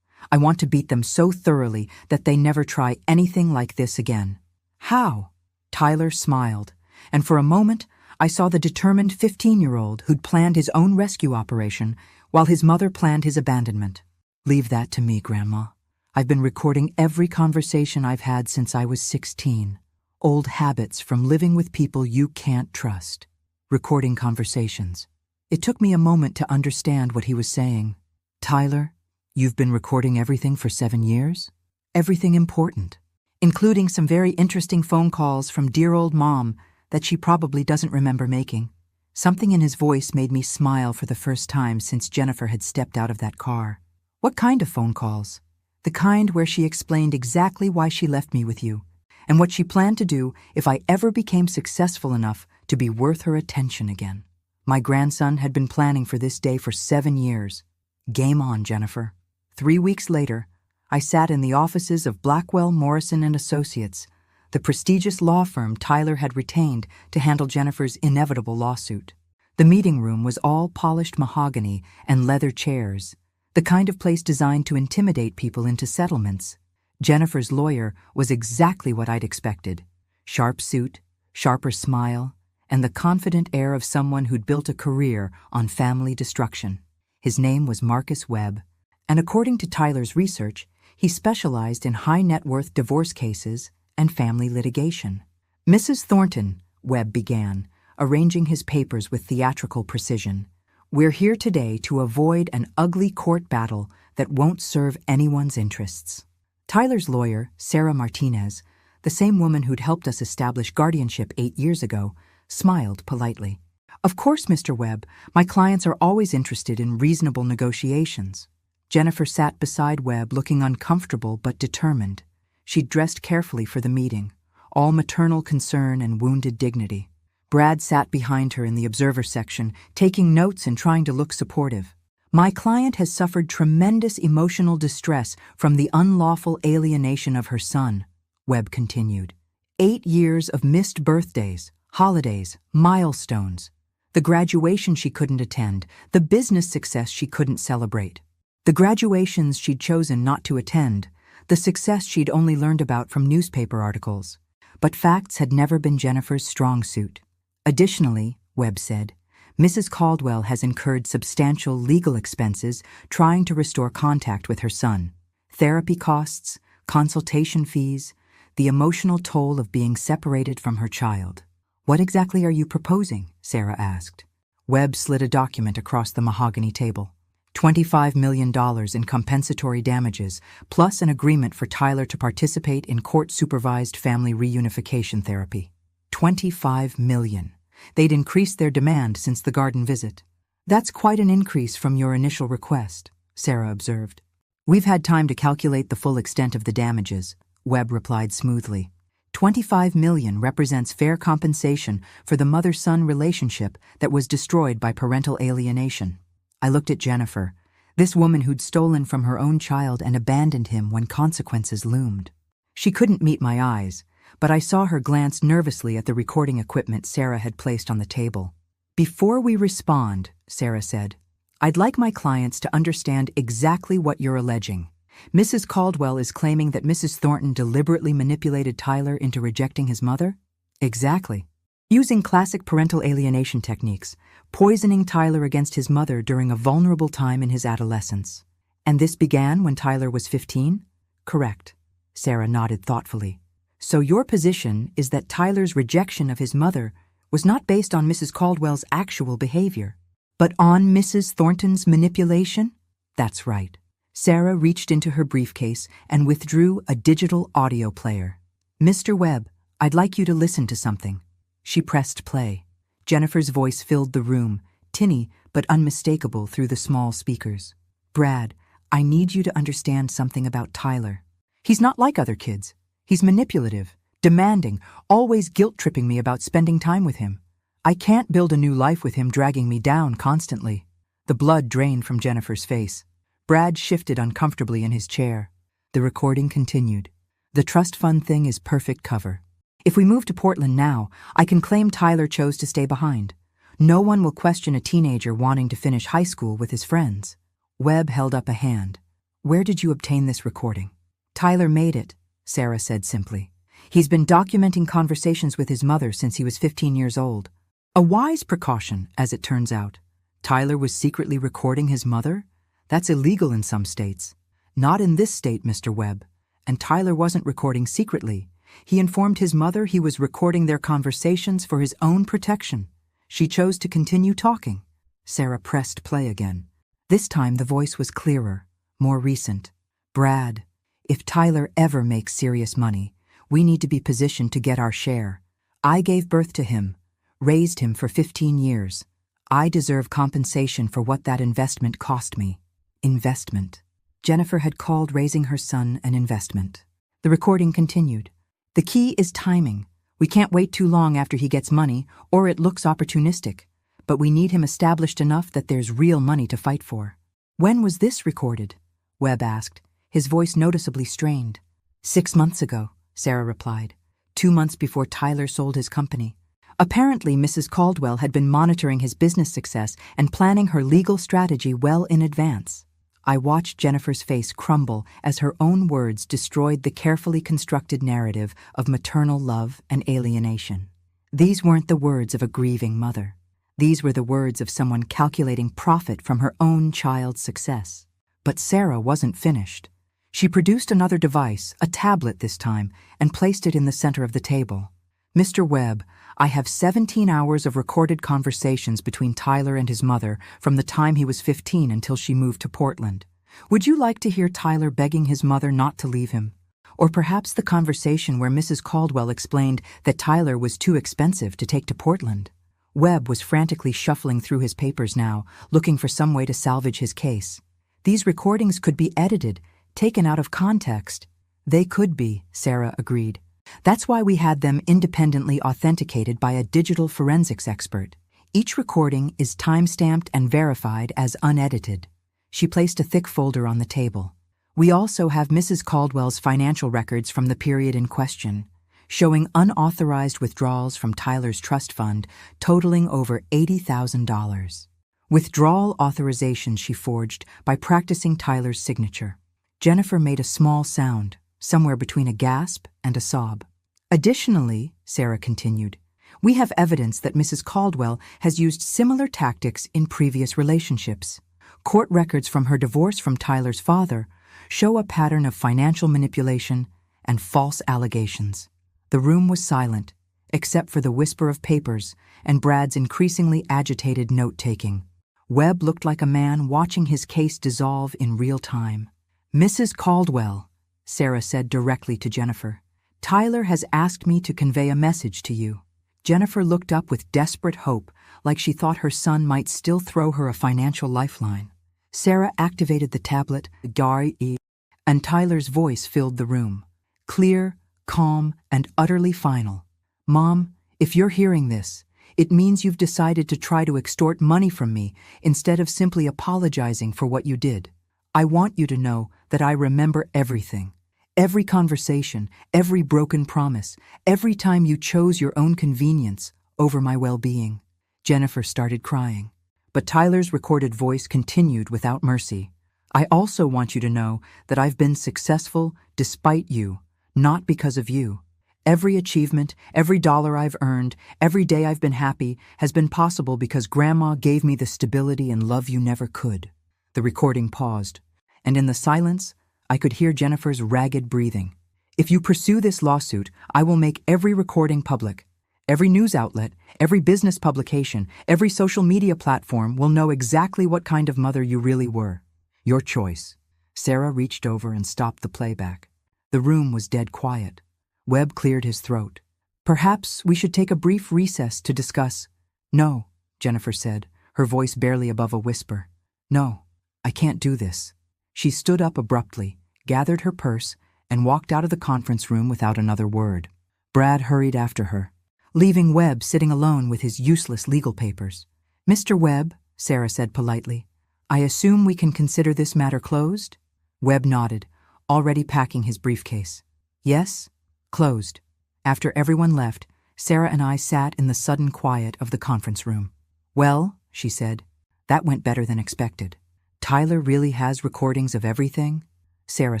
I want to beat them so thoroughly that they never try anything like this again. How? Tyler smiled, and for a moment I saw the determined 15-year-old who'd planned his own rescue operation while his mother planned his abandonment. Leave that to me, Grandma. I've been recording every conversation I've had since I was 16. Old habits from living with people you can't trust. Recording conversations. It took me a moment to understand what he was saying. Tyler, You've been recording everything for 7 years? Everything important, including some very interesting phone calls from dear old Mom that she probably doesn't remember making. Something in his voice made me smile for the first time since Jennifer had stepped out of that car. What kind of phone calls? The kind where she explained exactly why she left me with you, and what she planned to do if I ever became successful enough to be worth her attention again. My grandson had been planning for this day for 7 years. Game on, Jennifer. 3 weeks later, I sat in the offices of Blackwell, Morrison & Associates, the prestigious law firm Tyler had retained to handle Jennifer's inevitable lawsuit. The meeting room was all polished mahogany and leather chairs, the kind of place designed to intimidate people into settlements. Jennifer's lawyer was exactly what I'd expected. Sharp suit, sharper smile, and the confident air of someone who'd built a career on family destruction. His name was Marcus Webb, and according to Tyler's research, he specialized in high-net-worth divorce cases and family litigation. Mrs. Thornton, Webb began, arranging his papers with theatrical precision. We're here today to avoid an ugly court battle that won't serve anyone's interests. Tyler's lawyer, Sarah Martinez, the same woman who'd helped us establish guardianship 8 years ago, smiled politely. Of course, Mr. Webb, my clients are always interested in reasonable negotiations. Jennifer sat beside Webb, looking uncomfortable but determined. She'd dressed carefully for the meeting, all maternal concern and wounded dignity. Brad sat behind her in the observer section, taking notes and trying to look supportive. My client has suffered tremendous emotional distress from the unlawful alienation of her son, Webb continued. 8 years of missed birthdays, holidays, milestones. The graduation she couldn't attend, the business success she couldn't celebrate. The graduations she'd chosen not to attend, the success she'd only learned about from newspaper articles. But facts had never been Jennifer's strong suit. Additionally, Webb said, Mrs. Caldwell has incurred substantial legal expenses trying to restore contact with her son. Therapy costs, consultation fees, the emotional toll of being separated from her child. What exactly are you proposing? Sarah asked. Webb slid a document across the mahogany table. $25 million in compensatory damages, plus an agreement for Tyler to participate in court-supervised family reunification therapy. $25 million. They'd increased their demand since the garden visit. That's quite an increase from your initial request, Sarah observed. We've had time to calculate the full extent of the damages, Webb replied smoothly. $25 million represents fair compensation for the mother-son relationship that was destroyed by parental alienation. I looked at Jennifer, this woman who'd stolen from her own child and abandoned him when consequences loomed. She couldn't meet my eyes, but I saw her glance nervously at the recording equipment Sarah had placed on the table. Before we respond, Sarah said, I'd like my clients to understand exactly what you're alleging. Mrs. Caldwell is claiming that Mrs. Thornton deliberately manipulated Tyler into rejecting his mother? Exactly. Using classic parental alienation techniques, poisoning Tyler against his mother during a vulnerable time in his adolescence. And this began when Tyler was 15? Correct. Sarah nodded thoughtfully. So your position is that Tyler's rejection of his mother was not based on Mrs. Caldwell's actual behavior, but on Mrs. Thornton's manipulation? That's right. Sarah reached into her briefcase and withdrew a digital audio player. Mr. Webb, I'd like you to listen to something. She pressed play. Jennifer's voice filled the room, tinny but unmistakable through the small speakers. Brad, I need you to understand something about Tyler. He's not like other kids. He's manipulative, demanding, always guilt-tripping me about spending time with him. I can't build a new life with him dragging me down constantly. The blood drained from Jennifer's face. Brad shifted uncomfortably in his chair. The recording continued. The trust fund thing is perfect cover. If we move to Portland now, I can claim Tyler chose to stay behind. No one will question a teenager wanting to finish high school with his friends. Webb held up a hand. Where did you obtain this recording? Tyler made it, Sarah said simply. He's been documenting conversations with his mother since he was 15 years old. A wise precaution, as it turns out. Tyler was secretly recording his mother? That's illegal in some states. Not in this state, Mr. Webb. And Tyler wasn't recording secretly. He informed his mother he was recording their conversations for his own protection. She chose to continue talking. Sarah pressed play again. This time the voice was clearer, More recent. Brad, if Tyler ever makes serious money, we need to be positioned to get our share. I gave birth to him, raised him for 15 years. I deserve compensation for what that investment cost me. Investment. Jennifer had called raising her son an investment. The recording continued. The key is timing. We can't wait too long after he gets money, or it looks opportunistic. But we need him established enough that there's real money to fight for. When was this recorded? Webb asked, his voice noticeably strained. 6 months ago, Sarah replied. 2 months before Tyler sold his company. Apparently, Mrs. Caldwell had been monitoring his business success and planning her legal strategy well in advance. I watched Jennifer's face crumble as her own words destroyed the carefully constructed narrative of maternal love and alienation. These weren't the words of a grieving mother. These were the words of someone calculating profit from her own child's success. But Sarah wasn't finished. She produced another device, a tablet this time, and placed it in the center of the table. Mr. Webb, I have 17 hours of recorded conversations between Tyler and his mother from the time he was 15 until she moved to Portland. Would you like to hear Tyler begging his mother not to leave him? Or perhaps the conversation where Mrs. Caldwell explained that Tyler was too expensive to take to Portland? Webb was frantically shuffling through his papers now, looking for some way to salvage his case. These recordings could be edited, taken out of context. They could be, Sarah agreed. That's why we had them independently authenticated by a digital forensics expert. Each recording is time-stamped and verified as unedited. She placed a thick folder on the table. We also have Mrs. Caldwell's financial records from the period in question, showing unauthorized withdrawals from Tyler's trust fund totaling over $80,000. Withdrawal authorizations she forged by practicing Tyler's signature. Jennifer made a small sound, somewhere between a gasp and a sob. Additionally, Sarah continued, we have evidence that Mrs. Caldwell has used similar tactics in previous relationships. Court records from her divorce from Tyler's father show a pattern of financial manipulation and false allegations. The room was silent, except for the whisper of papers and Brad's increasingly agitated note-taking. Webb looked like a man watching his case dissolve in real time. Mrs. Caldwell, Sarah said directly to Jennifer, Tyler has asked me to convey a message to you. Jennifer looked up with desperate hope, like she thought her son might still throw her a financial lifeline. Sarah activated the tablet, and Tyler's voice filled the room. Clear, calm, and utterly final. Mom, if you're hearing this, it means you've decided to try to extort money from me instead of simply apologizing for what you did. I want you to know that I remember everything. Every conversation, every broken promise, every time you chose your own convenience over my well-being. Jennifer started crying. But Tyler's recorded voice continued without mercy. I also want you to know that I've been successful despite you, not because of you. Every achievement, every dollar I've earned, every day I've been happy has been possible because Grandma gave me the stability and love you never could. The recording paused, and in the silence, I could hear Jennifer's ragged breathing. If you pursue this lawsuit, I will make every recording public. Every news outlet, every business publication, every social media platform will know exactly what kind of mother you really were. Your choice. Sarah reached over and stopped the playback. The room was dead quiet. Webb cleared his throat. Perhaps we should take a brief recess to discuss. No, Jennifer said, her voice barely above a whisper. No, I can't do this. She stood up abruptly, gathered her purse, and walked out of the conference room without another word. Brad hurried after her, leaving Webb sitting alone with his useless legal papers. Mr. Webb, Sarah said politely, I assume we can consider this matter closed? Webb nodded, already packing his briefcase. Yes, closed. After everyone left, Sarah and I sat in the sudden quiet of the conference room. Well, she said, that went better than expected. Tyler really has recordings of everything? Sarah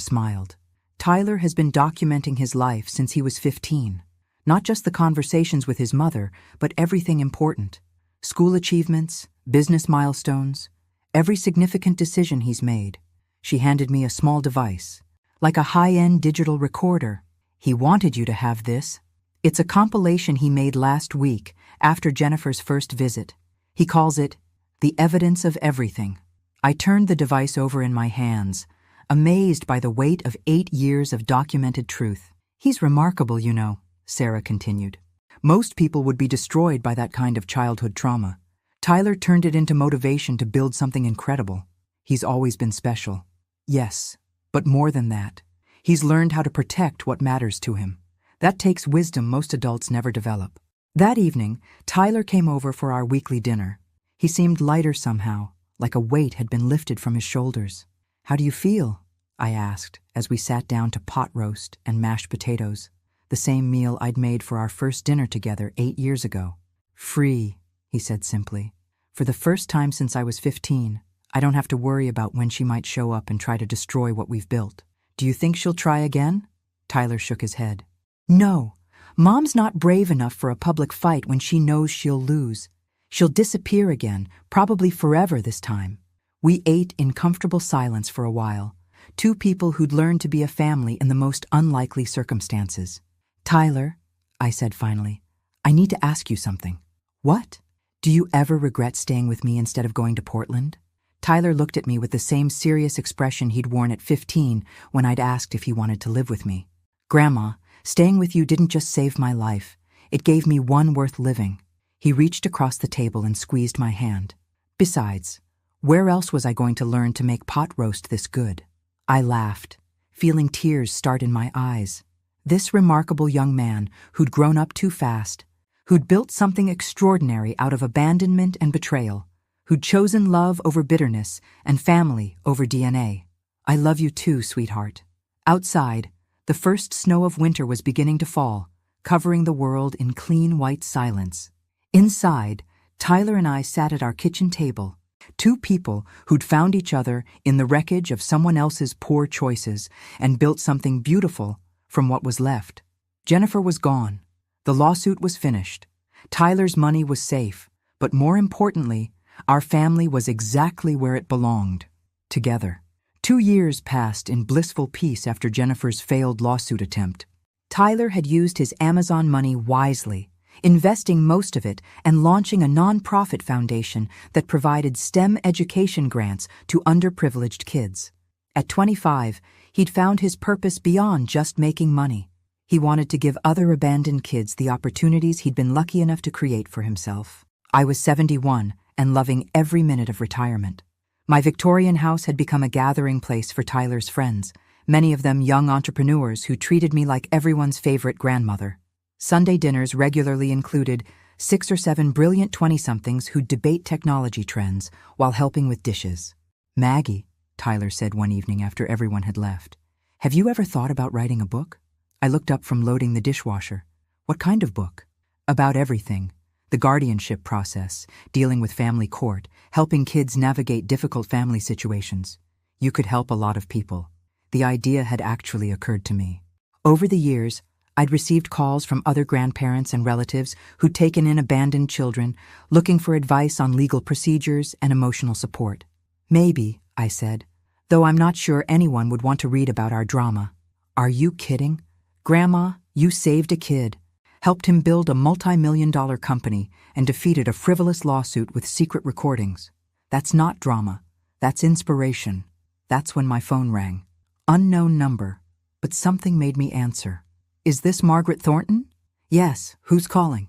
smiled. Tyler has been documenting his life since he was 15. Not just the conversations with his mother, but everything important. School achievements, business milestones, every significant decision he's made. She handed me a small device, like a high-end digital recorder. He wanted you to have this. It's a compilation he made last week after Jennifer's first visit. He calls it The Evidence of Everything. I turned the device over in my hands, amazed by the weight of 8 years of documented truth. "He's remarkable, you know," Sarah continued. "Most people would be destroyed by that kind of childhood trauma. Tyler turned it into motivation to build something incredible. He's always been special. Yes, but more than that. He's learned how to protect what matters to him. That takes wisdom most adults never develop." That evening, Tyler came over for our weekly dinner. He seemed lighter somehow, like a weight had been lifted from his shoulders. "How do you feel?" I asked as we sat down to pot roast and mashed potatoes, the same meal I'd made for our first dinner together 8 years ago. "Free," he said simply. "For the first time since I was 15, I don't have to worry about when she might show up and try to destroy what we've built." "Do you think she'll try again?" Tyler shook his head. "No. Mom's not brave enough for a public fight when she knows she'll lose. She'll disappear again, probably forever this time." We ate in comfortable silence for a while, two people who'd learned to be a family in the most unlikely circumstances. "Tyler," I said finally, "I need to ask you something." "What?" "Do you ever regret staying with me instead of going to Portland?" Tyler looked at me with the same serious expression he'd worn at 15 when I'd asked if he wanted to live with me. "Grandma, staying with you didn't just save my life. It gave me one worth living." He reached across the table and squeezed my hand. "Besides, where else was I going to learn to make pot roast this good?" I laughed, feeling tears start in my eyes. This remarkable young man who'd grown up too fast, who'd built something extraordinary out of abandonment and betrayal, who'd chosen love over bitterness and family over DNA. "I love you too, sweetheart." Outside, the first snow of winter was beginning to fall, covering the world in clean white silence. Inside, Tyler and I sat at our kitchen table, two people who'd found each other in the wreckage of someone else's poor choices and built something beautiful from what was left. Jennifer was gone. The lawsuit was finished. Tyler's money was safe, but more importantly, our family was exactly where it belonged, together. 2 years passed in blissful peace after Jennifer's failed lawsuit attempt. Tyler had used his Amazon money wisely, investing most of it and launching a nonprofit foundation that provided STEM education grants to underprivileged kids. At 25, he'd found his purpose beyond just making money. He wanted to give other abandoned kids the opportunities he'd been lucky enough to create for himself. I was 71 and loving every minute of retirement. My Victorian house had become a gathering place for Tyler's friends, many of them young entrepreneurs who treated me like everyone's favorite grandmother. Sunday dinners regularly included 6 or 7 brilliant 20-somethings who'd debate technology trends while helping with dishes. "Maggie," Tyler said one evening after everyone had left, "have you ever thought about writing a book?" I looked up from loading the dishwasher. "What kind of book?" "About everything. The guardianship process, dealing with family court, helping kids navigate difficult family situations. You could help a lot of people." The idea had actually occurred to me. Over the years, I'd received calls from other grandparents and relatives who'd taken in abandoned children, looking for advice on legal procedures and emotional support. "Maybe," I said, "though I'm not sure anyone would want to read about our drama." "Are you kidding? Grandma, you saved a kid, helped him build a multi-million-dollar company, and defeated a frivolous lawsuit with secret recordings. That's not drama. That's inspiration." That's when my phone rang. Unknown number, but something made me answer. "Is this Margaret Thornton?" "Yes, who's calling?"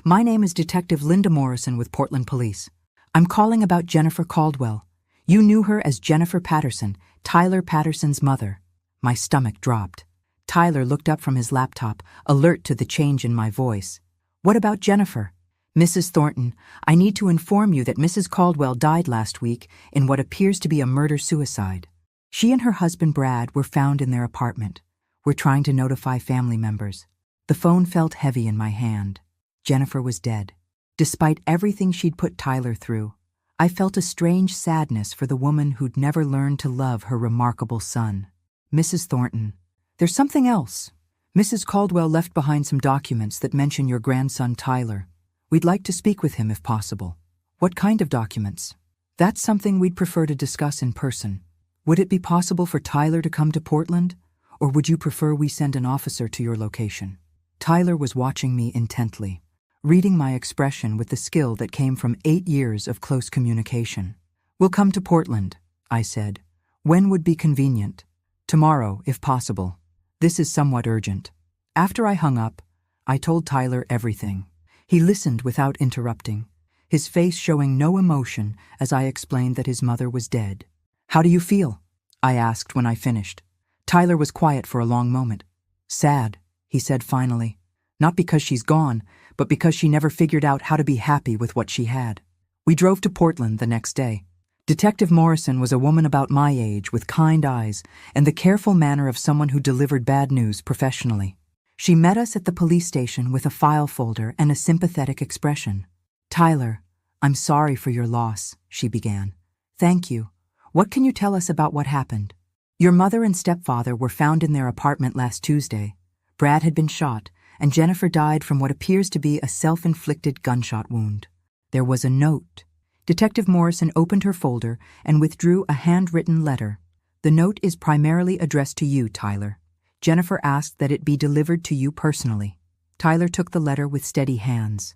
"My name is Detective Linda Morrison with Portland Police. I'm calling about Jennifer Caldwell. You knew her as Jennifer Patterson, Tyler Patterson's mother." My stomach dropped. Tyler looked up from his laptop, alert to the change in my voice. "What about Jennifer?" "Mrs. Thornton, I need to inform you that Mrs. Caldwell died last week in what appears to be a murder-suicide. She and her husband Brad were found in their apartment. We're trying to notify family members." The phone felt heavy in my hand. Jennifer was dead. Despite everything she'd put Tyler through, I felt a strange sadness for the woman who'd never learned to love her remarkable son. "Mrs. Thornton, there's something else. Mrs. Caldwell left behind some documents that mention your grandson Tyler. We'd like to speak with him if possible." "What kind of documents?" "That's something we'd prefer to discuss in person. Would it be possible for Tyler to come to Portland? Or would you prefer we send an officer to your location?" Tyler was watching me intently, reading my expression with the skill that came from 8 years of close communication. "We'll come to Portland," I said. When would be convenient? Tomorrow, if possible. This is somewhat urgent. After I hung up, I told Tyler everything. He listened without interrupting, his face showing no emotion as I explained that his mother was dead. "How do you feel?" I asked when I finished. Tyler was quiet for a long moment. "Sad," he said finally. "Not because she's gone, but because she never figured out how to be happy with what she had." We drove to Portland the next day. Detective Morrison was a woman about my age with kind eyes and the careful manner of someone who delivered bad news professionally. She met us at the police station with a file folder and a sympathetic expression. "Tyler, I'm sorry for your loss," she began. "Thank you. What can you tell us about what happened?" "Your mother and stepfather were found in their apartment last Tuesday. Brad had been shot, and Jennifer died from what appears to be a self-inflicted gunshot wound. There was a note." Detective Morrison opened her folder and withdrew a handwritten letter. "The note is primarily addressed to you, Tyler. Jennifer asked that it be delivered to you personally." Tyler took the letter with steady hands.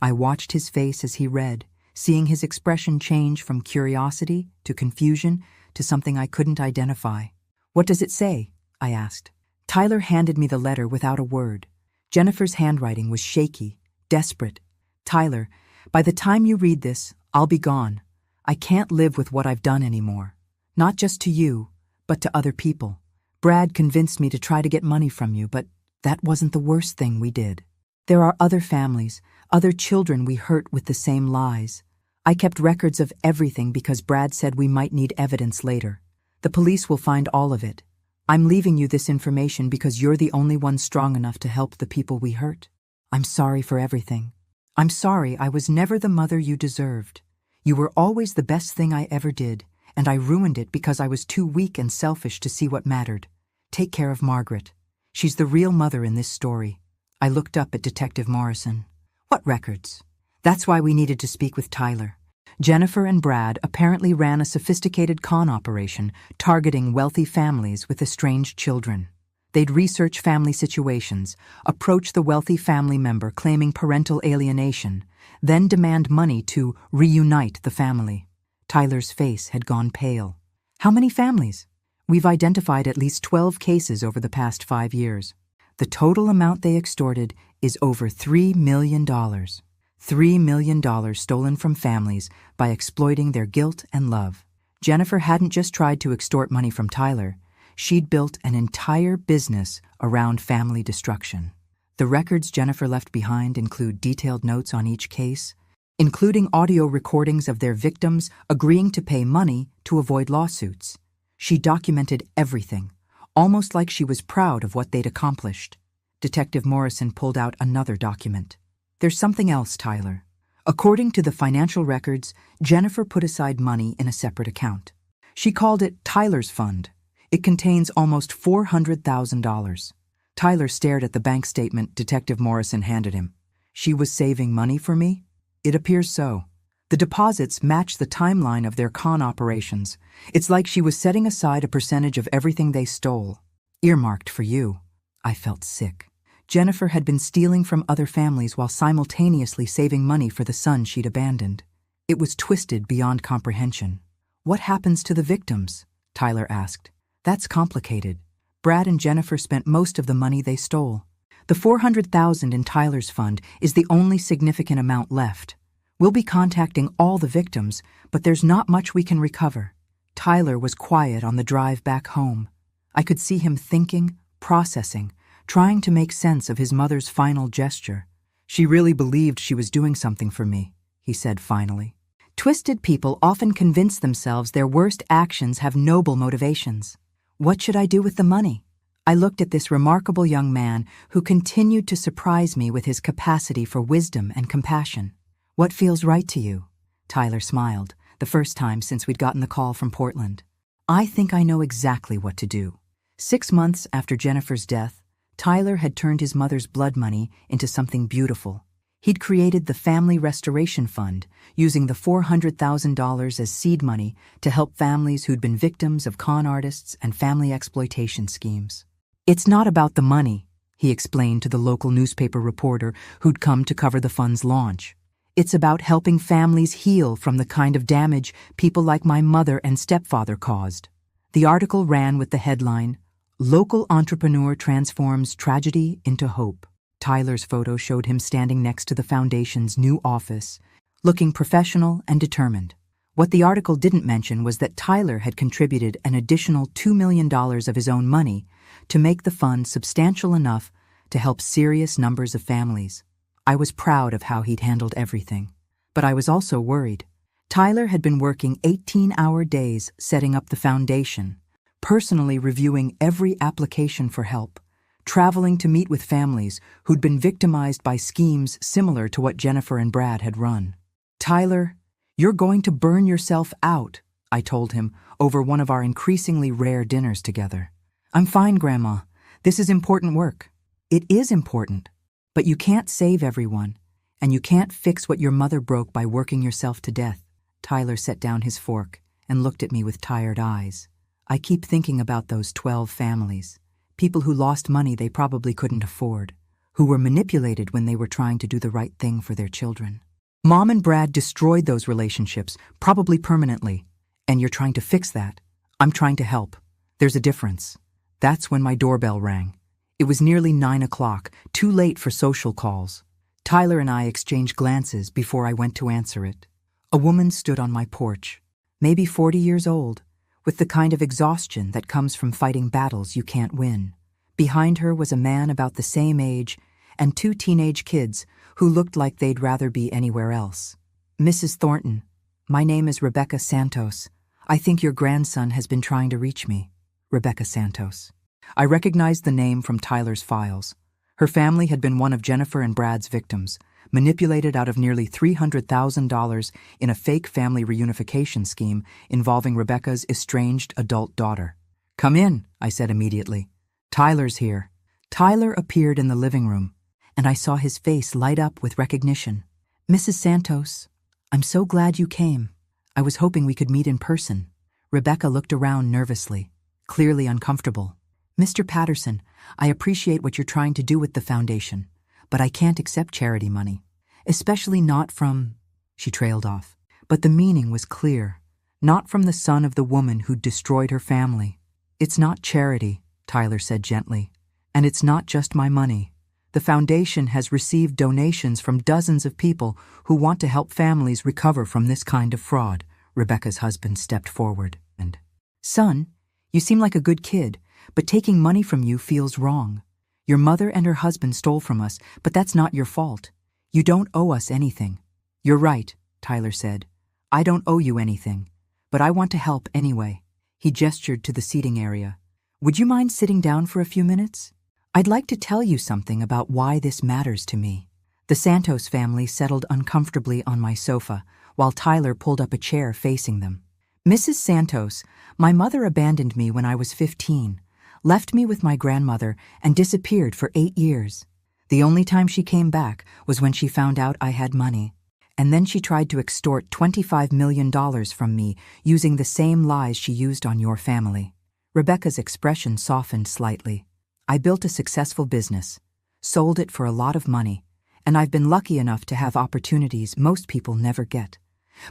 I watched his face as he read, seeing his expression change from curiosity to confusion to something I couldn't identify. "What does it say?" I asked. Tyler handed me the letter without a word. Jennifer's handwriting was shaky, desperate. "Tyler, by the time you read this, I'll be gone. I can't live with what I've done anymore. Not just to you, but to other people. Brad convinced me to try to get money from you, but that wasn't the worst thing we did. There are other families, other children we hurt with the same lies. I kept records of everything because Brad said we might need evidence later. The police will find all of it. I'm leaving you this information because you're the only one strong enough to help the people we hurt. I'm sorry for everything. I'm sorry I was never the mother you deserved. You were always the best thing I ever did, and I ruined it because I was too weak and selfish to see what mattered. Take care of Margaret. She's the real mother in this story." I looked up at Detective Morrison. "What records?" "That's why we needed to speak with Tyler. Jennifer and Brad apparently ran a sophisticated con operation targeting wealthy families with estranged children. They'd research family situations, approach the wealthy family member claiming parental alienation, then demand money to reunite the family." Tyler's face had gone pale. "How many families?" "We've identified at least 12 cases over the past 5 years. The total amount they extorted is over $3 million. $3 million stolen from families by exploiting their guilt and love. Jennifer hadn't just tried to extort money from Tyler. She'd built an entire business around family destruction. The records Jennifer left behind include detailed notes on each case, including audio recordings of their victims agreeing to pay money to avoid lawsuits. She documented everything, almost like she was proud of what they'd accomplished." Detective Morrison pulled out another document. "There's something else, Tyler. According to the financial records, Jennifer put aside money in a separate account. She called it Tyler's Fund. It contains almost $400,000. Tyler stared at the bank statement Detective Morrison handed him. "She was saving money for me?" "It appears so. The deposits match the timeline of their con operations. It's like she was setting aside a percentage of everything they stole, earmarked for you." I felt sick. Jennifer had been stealing from other families while simultaneously saving money for the son she'd abandoned. It was twisted beyond comprehension. "What happens to the victims?" Tyler asked. "That's complicated. Brad and Jennifer spent most of the money they stole. The $400,000 in Tyler's fund is the only significant amount left. We'll be contacting all the victims, but there's not much we can recover." Tyler was quiet on the drive back home. I could see him thinking, processing, trying to make sense of his mother's final gesture. "She really believed she was doing something for me," he said finally. "Twisted people often convince themselves their worst actions have noble motivations. What should I do with the money?" I looked at this remarkable young man who continued to surprise me with his capacity for wisdom and compassion. "What feels right to you?" Tyler smiled, the first time since we'd gotten the call from Portland. "I think I know exactly what to do." 6 months after Jennifer's death, Tyler had turned his mother's blood money into something beautiful. He'd created the Family Restoration Fund, using the $400,000 as seed money to help families who'd been victims of con artists and family exploitation schemes. "It's not about the money," he explained to the local newspaper reporter who'd come to cover the fund's launch. "It's about helping families heal from the kind of damage people like my mother and stepfather caused." The article ran with the headline, "Local Entrepreneur Transforms Tragedy into Hope." Tyler's photo showed him standing next to the foundation's new office, looking professional and determined. What the article didn't mention was that Tyler had contributed an additional $2 million of his own money to make the fund substantial enough to help serious numbers of families. I was proud of how he'd handled everything, but I was also worried. Tyler had been working 18-hour days setting up the foundation, personally reviewing every application for help, traveling to meet with families who'd been victimized by schemes similar to what Jennifer and Brad had run. "Tyler, you're going to burn yourself out," I told him over one of our increasingly rare dinners together. "I'm fine, Grandma. This is important work." "It is important, but you can't save everyone, and you can't fix what your mother broke by working yourself to death." Tyler set down his fork and looked at me with tired eyes. "I keep thinking about those 12 families, people who lost money they probably couldn't afford, who were manipulated when they were trying to do the right thing for their children. Mom and Brad destroyed those relationships, probably permanently, and you're trying to fix that. I'm trying to help. There's a difference." That's when my doorbell rang. It was nearly 9 o'clock, too late for social calls. Tyler and I exchanged glances before I went to answer it. A woman stood on my porch, maybe 40 years old, with the kind of exhaustion that comes from fighting battles you can't win. Behind her was a man about the same age and 2 teenage kids who looked like they'd rather be anywhere else. "Mrs. Thornton, my name is Rebecca Santos. I think your grandson has been trying to reach me." Rebecca Santos. I recognized the name from Tyler's files. Her family had been one of Jennifer and Brad's victims, manipulated out of nearly $300,000 in a fake family reunification scheme involving Rebecca's estranged adult daughter. "Come in," I said immediately. "Tyler's here." Tyler appeared in the living room, and I saw his face light up with recognition. "Mrs. Santos, I'm so glad you came. I was hoping we could meet in person." Rebecca looked around nervously, clearly uncomfortable. "Mr. Patterson, I appreciate what you're trying to do with the foundation, but I can't accept charity money, especially not from—" She trailed off. But the meaning was clear. Not from the son of the woman who'd destroyed her family. "It's not charity," Tyler said gently. "And it's not just my money. The foundation has received donations from dozens of people who want to help families recover from this kind of fraud." Rebecca's husband stepped forward and, "Son, you seem like a good kid, but taking money from you feels wrong. Your mother and her husband stole from us, but that's not your fault. You don't owe us anything." "You're right," Tyler said. "I don't owe you anything, but I want to help anyway." He gestured to the seating area. "Would you mind sitting down for a few minutes? I'd like to tell you something about why this matters to me." The Santos family settled uncomfortably on my sofa, while Tyler pulled up a chair facing them. "Mrs. Santos, my mother abandoned me when I was 15. Left me with my grandmother, and disappeared for 8 years. The only time she came back was when she found out I had money. And then she tried to extort $25 million from me using the same lies she used on your family." Rebecca's expression softened slightly. "I built a successful business, sold it for a lot of money, and I've been lucky enough to have opportunities most people never get.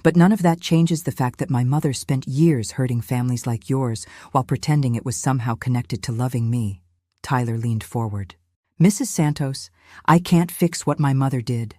But none of that changes the fact that my mother spent years hurting families like yours while pretending it was somehow connected to loving me." Tyler leaned forward. "Mrs. Santos, I can't fix what my mother did.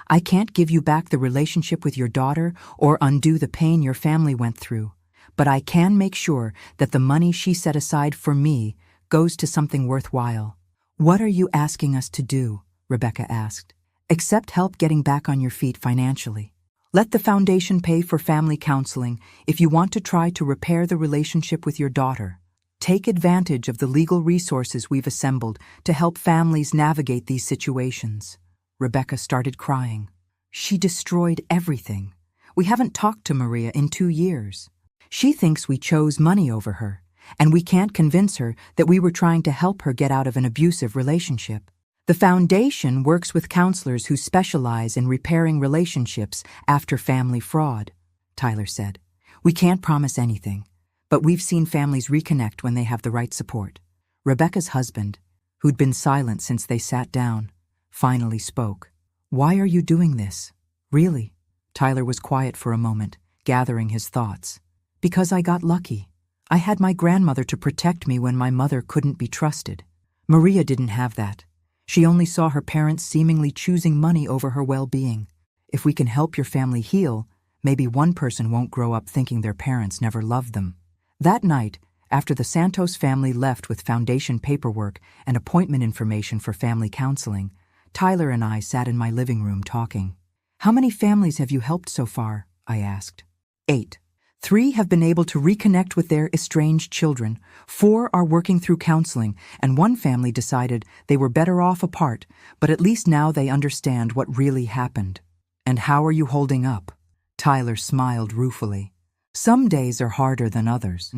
I can't give you back the relationship with your daughter or undo the pain your family went through. But I can make sure that the money she set aside for me goes to something worthwhile." "What are you asking us to do?" Rebecca asked. "Accept help getting back on your feet financially. Let the foundation pay for family counseling if you want to try to repair the relationship with your daughter. Take advantage of the legal resources we've assembled to help families navigate these situations." Rebecca started crying. "She destroyed everything. We haven't talked to Maria in 2 years. She thinks we chose money over her, and we can't convince her that we were trying to help her get out of an abusive relationship. The foundation works with counselors who specialize in repairing relationships after family fraud," Tyler said. "We can't promise anything, but we've seen families reconnect when they have the right support." Rebecca's husband, who'd been silent since they sat down, finally spoke. "Why are you doing this? Really?" Tyler was quiet for a moment, gathering his thoughts. "Because I got lucky. I had my grandmother to protect me when my mother couldn't be trusted. Maria didn't have that. She only saw her parents seemingly choosing money over her well-being. If we can help your family heal, maybe one person won't grow up thinking their parents never loved them. That night, after the Santos family left with foundation paperwork and appointment information for family counseling, Tyler and I sat in my living room talking. "How many families have you helped so far?" I asked. 8. 3 have been able to reconnect with their estranged children, 4 are working through counseling, and 1 family decided they were better off apart, but at least now they understand what really happened. "And how are you holding up?" Tyler smiled ruefully. "Some days are harder than others.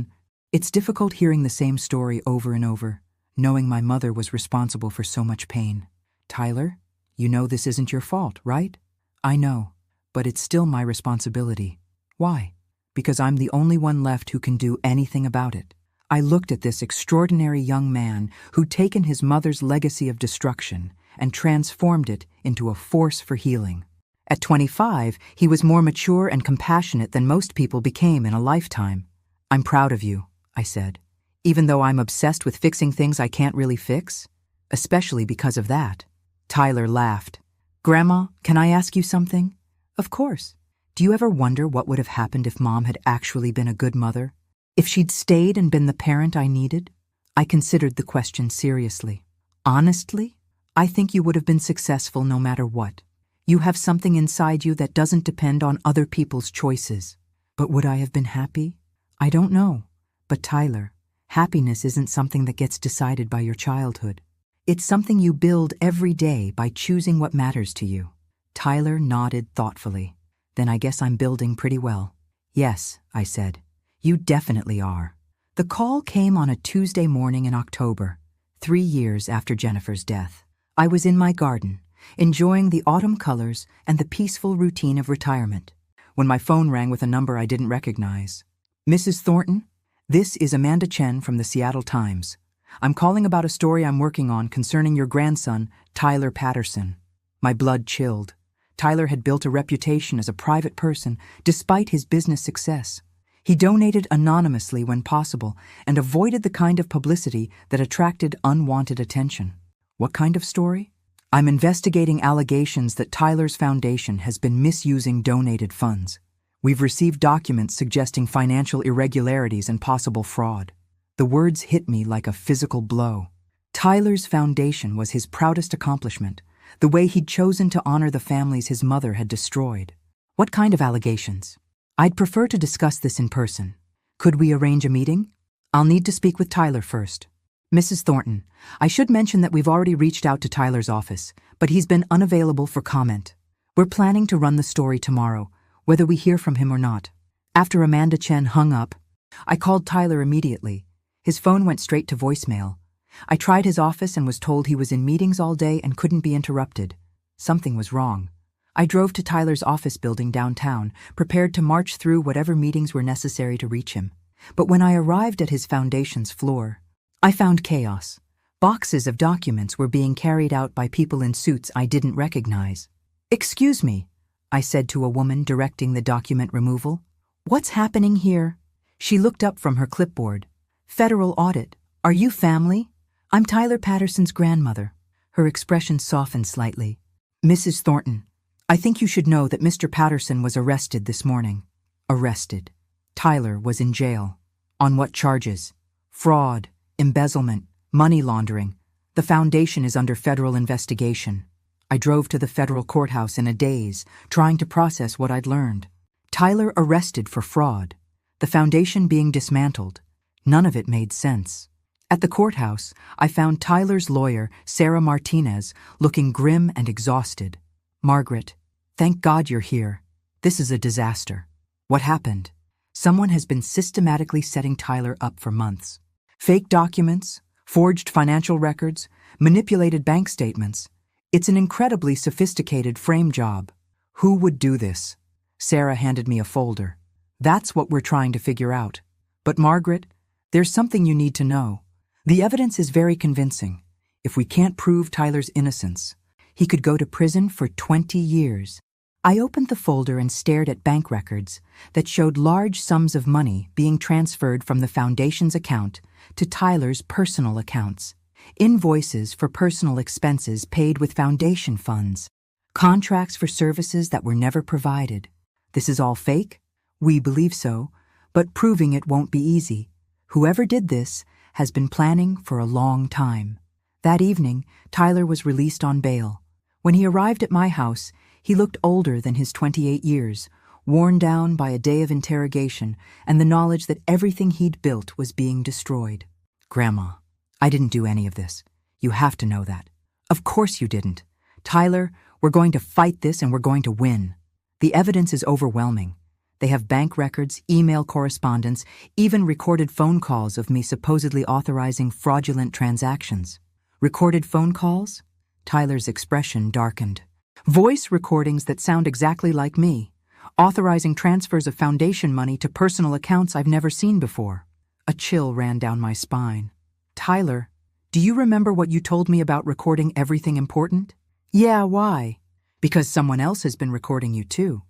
It's difficult hearing the same story over and over, knowing my mother was responsible for so much pain." "Tyler, you know this isn't your fault, right?" "I know, but it's still my responsibility." "Why?" "Because I'm the only one left who can do anything about it." I looked at this extraordinary young man who'd taken his mother's legacy of destruction and transformed it into a force for healing. At 25, he was more mature and compassionate than most people became in a lifetime. "I'm proud of you," I said, "even though I'm obsessed with fixing things I can't really fix, especially because of that." Tyler laughed. "Grandma, can I ask you something?" "Of course. Do you ever wonder what would have happened if Mom had actually been a good mother? If she'd stayed and been the parent I needed?" I considered the question seriously. "Honestly, I think you would have been successful no matter what. You have something inside you that doesn't depend on other people's choices. But would I have been happy? I don't know. But Tyler, happiness isn't something that gets decided by your childhood. It's something you build every day by choosing what matters to you." Tyler nodded thoughtfully. "Then I guess I'm building pretty well." "Yes," I said. "You definitely are." The call came on a Tuesday morning in October, 3 years after Jennifer's death. I was in my garden, enjoying the autumn colors and the peaceful routine of retirement, when my phone rang with a number I didn't recognize. "Mrs. Thornton, this is Amanda Chen from the Seattle Times. I'm calling about a story I'm working on concerning your grandson, Tyler Patterson." My blood chilled. Tyler had built a reputation as a private person despite his business success. He donated anonymously when possible and avoided the kind of publicity that attracted unwanted attention. "What kind of story?" "I'm investigating allegations that Tyler's foundation has been misusing donated funds. We've received documents suggesting financial irregularities and possible fraud." The words hit me like a physical blow. Tyler's foundation was his proudest accomplishment, the way he'd chosen to honor the families his mother had destroyed. "What kind of allegations?" "I'd prefer to discuss this in person. Could we arrange a meeting?" "I'll need to speak with Tyler first." "Mrs. Thornton, I should mention that we've already reached out to Tyler's office, but he's been unavailable for comment. We're planning to run the story tomorrow, whether we hear from him or not." After Amanda Chen hung up, I called Tyler immediately. His phone went straight to voicemail. I tried his office and was told he was in meetings all day and couldn't be interrupted. Something was wrong. I drove to Tyler's office building downtown, prepared to march through whatever meetings were necessary to reach him. But when I arrived at his foundation's floor, I found chaos. Boxes of documents were being carried out by people in suits I didn't recognize. "Excuse me," I said to a woman directing the document removal. "What's happening here?" She looked up from her clipboard. "Federal audit. Are you family?" "I'm Tyler Patterson's grandmother." Her expression softened slightly. "Mrs. Thornton, I think you should know that Mr. Patterson was arrested this morning." Arrested. Tyler was in jail. On what charges? Fraud, embezzlement, money laundering. The foundation is under federal investigation. I drove to the federal courthouse in a daze, trying to process what I'd learned. Tyler arrested for fraud. The foundation being dismantled. None of it made sense. At the courthouse, I found Tyler's lawyer, Sarah Martinez, looking grim and exhausted. "Margaret, thank God you're here. This is a disaster." "What happened?" "Someone has been systematically setting Tyler up for months. Fake documents, forged financial records, manipulated bank statements. It's an incredibly sophisticated frame job." "Who would do this?" Sarah handed me a folder. "That's what we're trying to figure out. But Margaret, there's something you need to know. The evidence is very convincing. If we can't prove Tyler's innocence, he could go to prison for 20 years. I opened the folder and stared at bank records that showed large sums of money being transferred from the foundation's account to Tyler's personal accounts. Invoices for personal expenses paid with foundation funds. Contracts for services that were never provided. This is all fake? We believe so, but proving it won't be easy. Whoever did this has been planning for a long time. That evening, Tyler was released on bail. When he arrived at my house, he looked older than his 28 years, worn down by a day of interrogation and the knowledge that everything he'd built was being destroyed. Grandma, I didn't do any of this. You have to know that. Of course you didn't. Tyler, we're going to fight this and we're going to win. The evidence is overwhelming. They have bank records, email correspondence, even recorded phone calls of me supposedly authorizing fraudulent transactions. Recorded phone calls? Tyler's expression darkened. Voice recordings that sound exactly like me, authorizing transfers of foundation money to personal accounts I've never seen before. A chill ran down my spine. Tyler, do you remember what you told me about recording everything important? Yeah, why? Because someone else has been recording you too.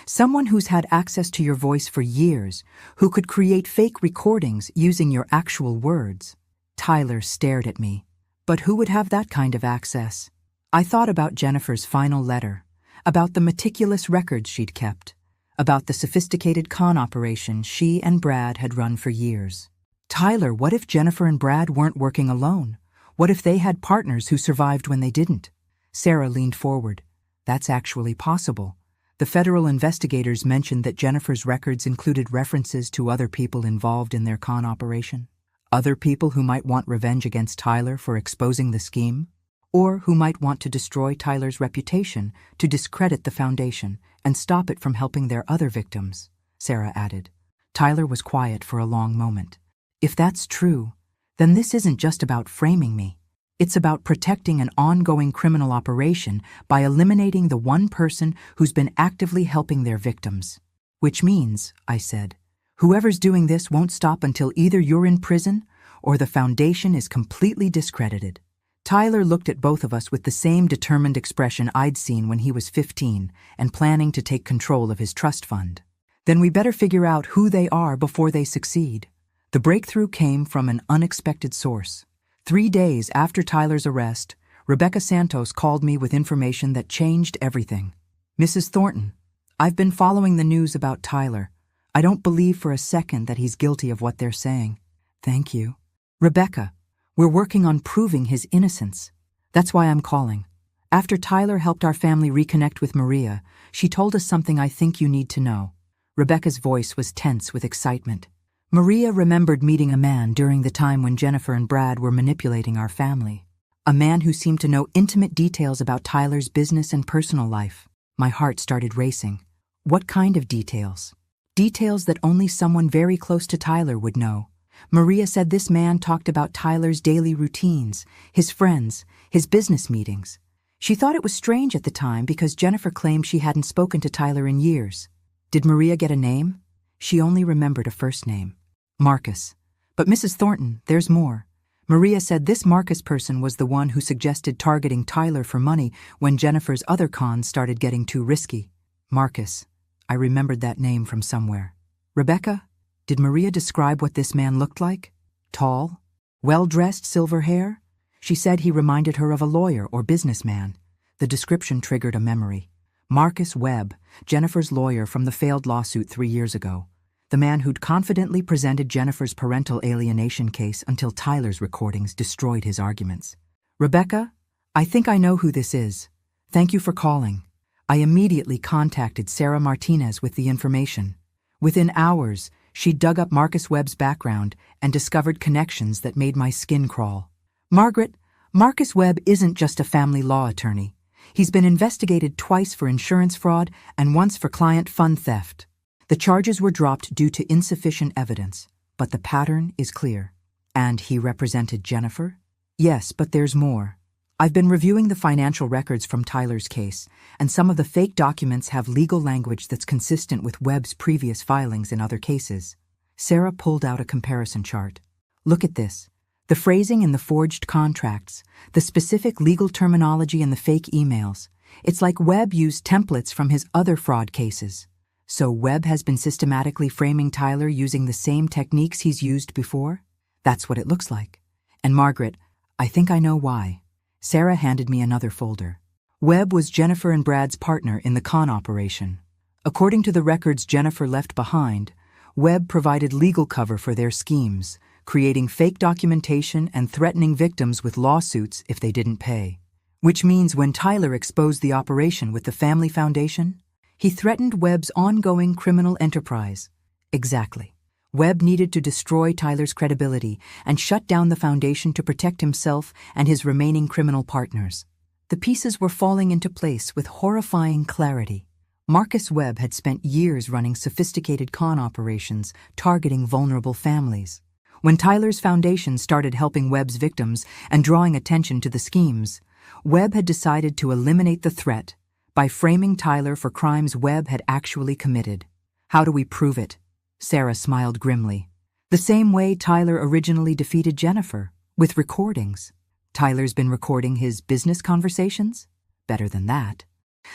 Someone who's had access to your voice for years, who could create fake recordings using your actual words. Tyler stared at me. But who would have that kind of access? I thought about Jennifer's final letter, about the meticulous records she'd kept, about the sophisticated con operation she and Brad had run for years. Tyler, what if Jennifer and Brad weren't working alone? What if they had partners who survived when they didn't? Sarah leaned forward. That's actually possible. The federal investigators mentioned that Jennifer's records included references to other people involved in their con operation. Other people who might want revenge against Tyler for exposing the scheme, or who might want to destroy Tyler's reputation to discredit the foundation and stop it from helping their other victims, Sarah added. Tyler was quiet for a long moment. If that's true, then this isn't just about framing me. It's about protecting an ongoing criminal operation by eliminating the one person who's been actively helping their victims. Which means, I said, whoever's doing this won't stop until either you're in prison or the foundation is completely discredited. Tyler looked at both of us with the same determined expression I'd seen when he was 15 and planning to take control of his trust fund. Then we better figure out who they are before they succeed. The breakthrough came from an unexpected source. 3 days after Tyler's arrest, Rebecca Santos called me with information that changed everything. Mrs. Thornton, I've been following the news about Tyler. I don't believe for a second that he's guilty of what they're saying. Thank you. Rebecca, we're working on proving his innocence. That's why I'm calling. After Tyler helped our family reconnect with Maria, she told us something I think you need to know. Rebecca's voice was tense with excitement. Maria remembered meeting a man during the time when Jennifer and Brad were manipulating our family. A man who seemed to know intimate details about Tyler's business and personal life. My heart started racing. What kind of details? Details that only someone very close to Tyler would know. Maria said this man talked about Tyler's daily routines, his friends, his business meetings. She thought it was strange at the time because Jennifer claimed she hadn't spoken to Tyler in years. Did Maria get a name? She only remembered a first name. Marcus. But Mrs. Thornton, there's more. Maria said this Marcus person was the one who suggested targeting Tyler for money when Jennifer's other cons started getting too risky. Marcus. I remembered that name from somewhere. Rebecca, did Maria describe what this man looked like? Tall? Well-dressed, silver hair? She said he reminded her of a lawyer or businessman. The description triggered a memory. Marcus Webb, Jennifer's lawyer from the failed lawsuit 3 years ago. The man who'd confidently presented Jennifer's parental alienation case until Tyler's recordings destroyed his arguments. Rebecca, I think I know who this is. Thank you for calling. I immediately contacted Sarah Martinez with the information. Within hours, she dug up Marcus Webb's background and discovered connections that made my skin crawl. Margaret, Marcus Webb isn't just a family law attorney. He's been investigated twice for insurance fraud and once for client fund theft. The charges were dropped due to insufficient evidence, but the pattern is clear. And he represented Jennifer? Yes, but there's more. I've been reviewing the financial records from Tyler's case, and some of the fake documents have legal language that's consistent with Webb's previous filings in other cases. Sarah pulled out a comparison chart. Look at this. The phrasing in the forged contracts, the specific legal terminology in the fake emails. It's like Webb used templates from his other fraud cases. So Webb has been systematically framing Tyler using the same techniques he's used before? That's what it looks like. And Margaret, I think I know why. Sarah handed me another folder. Webb was Jennifer and Brad's partner in the con operation. According to the records Jennifer left behind, Webb provided legal cover for their schemes, creating fake documentation and threatening victims with lawsuits if they didn't pay. Which means when Tyler exposed the operation with the Family Foundation, he threatened Webb's ongoing criminal enterprise. Exactly. Webb needed to destroy Tyler's credibility and shut down the foundation to protect himself and his remaining criminal partners. The pieces were falling into place with horrifying clarity. Marcus Webb had spent years running sophisticated con operations targeting vulnerable families. When Tyler's foundation started helping Webb's victims and drawing attention to the schemes, Webb had decided to eliminate the threat by framing Tyler for crimes Webb had actually committed. How do we prove it? Sarah smiled grimly. The same way Tyler originally defeated Jennifer, with recordings. Tyler's been recording his business conversations? Better than that.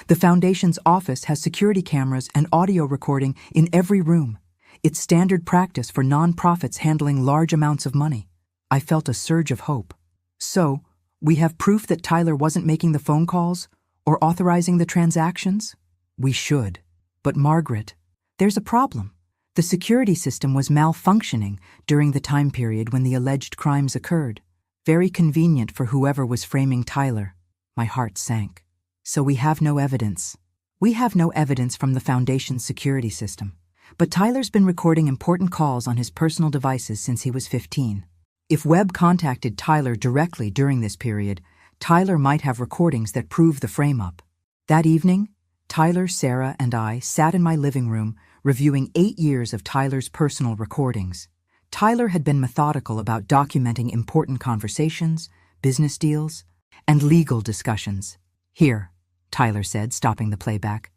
The foundation's office has security cameras and audio recording in every room. It's standard practice for nonprofits handling large amounts of money. I felt a surge of hope. So, we have proof that Tyler wasn't making the phone calls or authorizing the transactions? We should. But Margaret, there's a problem. The security system was malfunctioning during the time period when the alleged crimes occurred. Very convenient for whoever was framing Tyler. My heart sank. So we have no evidence. We have no evidence from the Foundation's security system. But Tyler's been recording important calls on his personal devices since he was 15. If Webb contacted Tyler directly during this period, Tyler might have recordings that prove the frame-up. That evening, Tyler, Sarah, and I sat in my living room reviewing 8 years of Tyler's personal recordings. Tyler had been methodical about documenting important conversations, business deals, and legal discussions. Here, Tyler said, stopping the playback.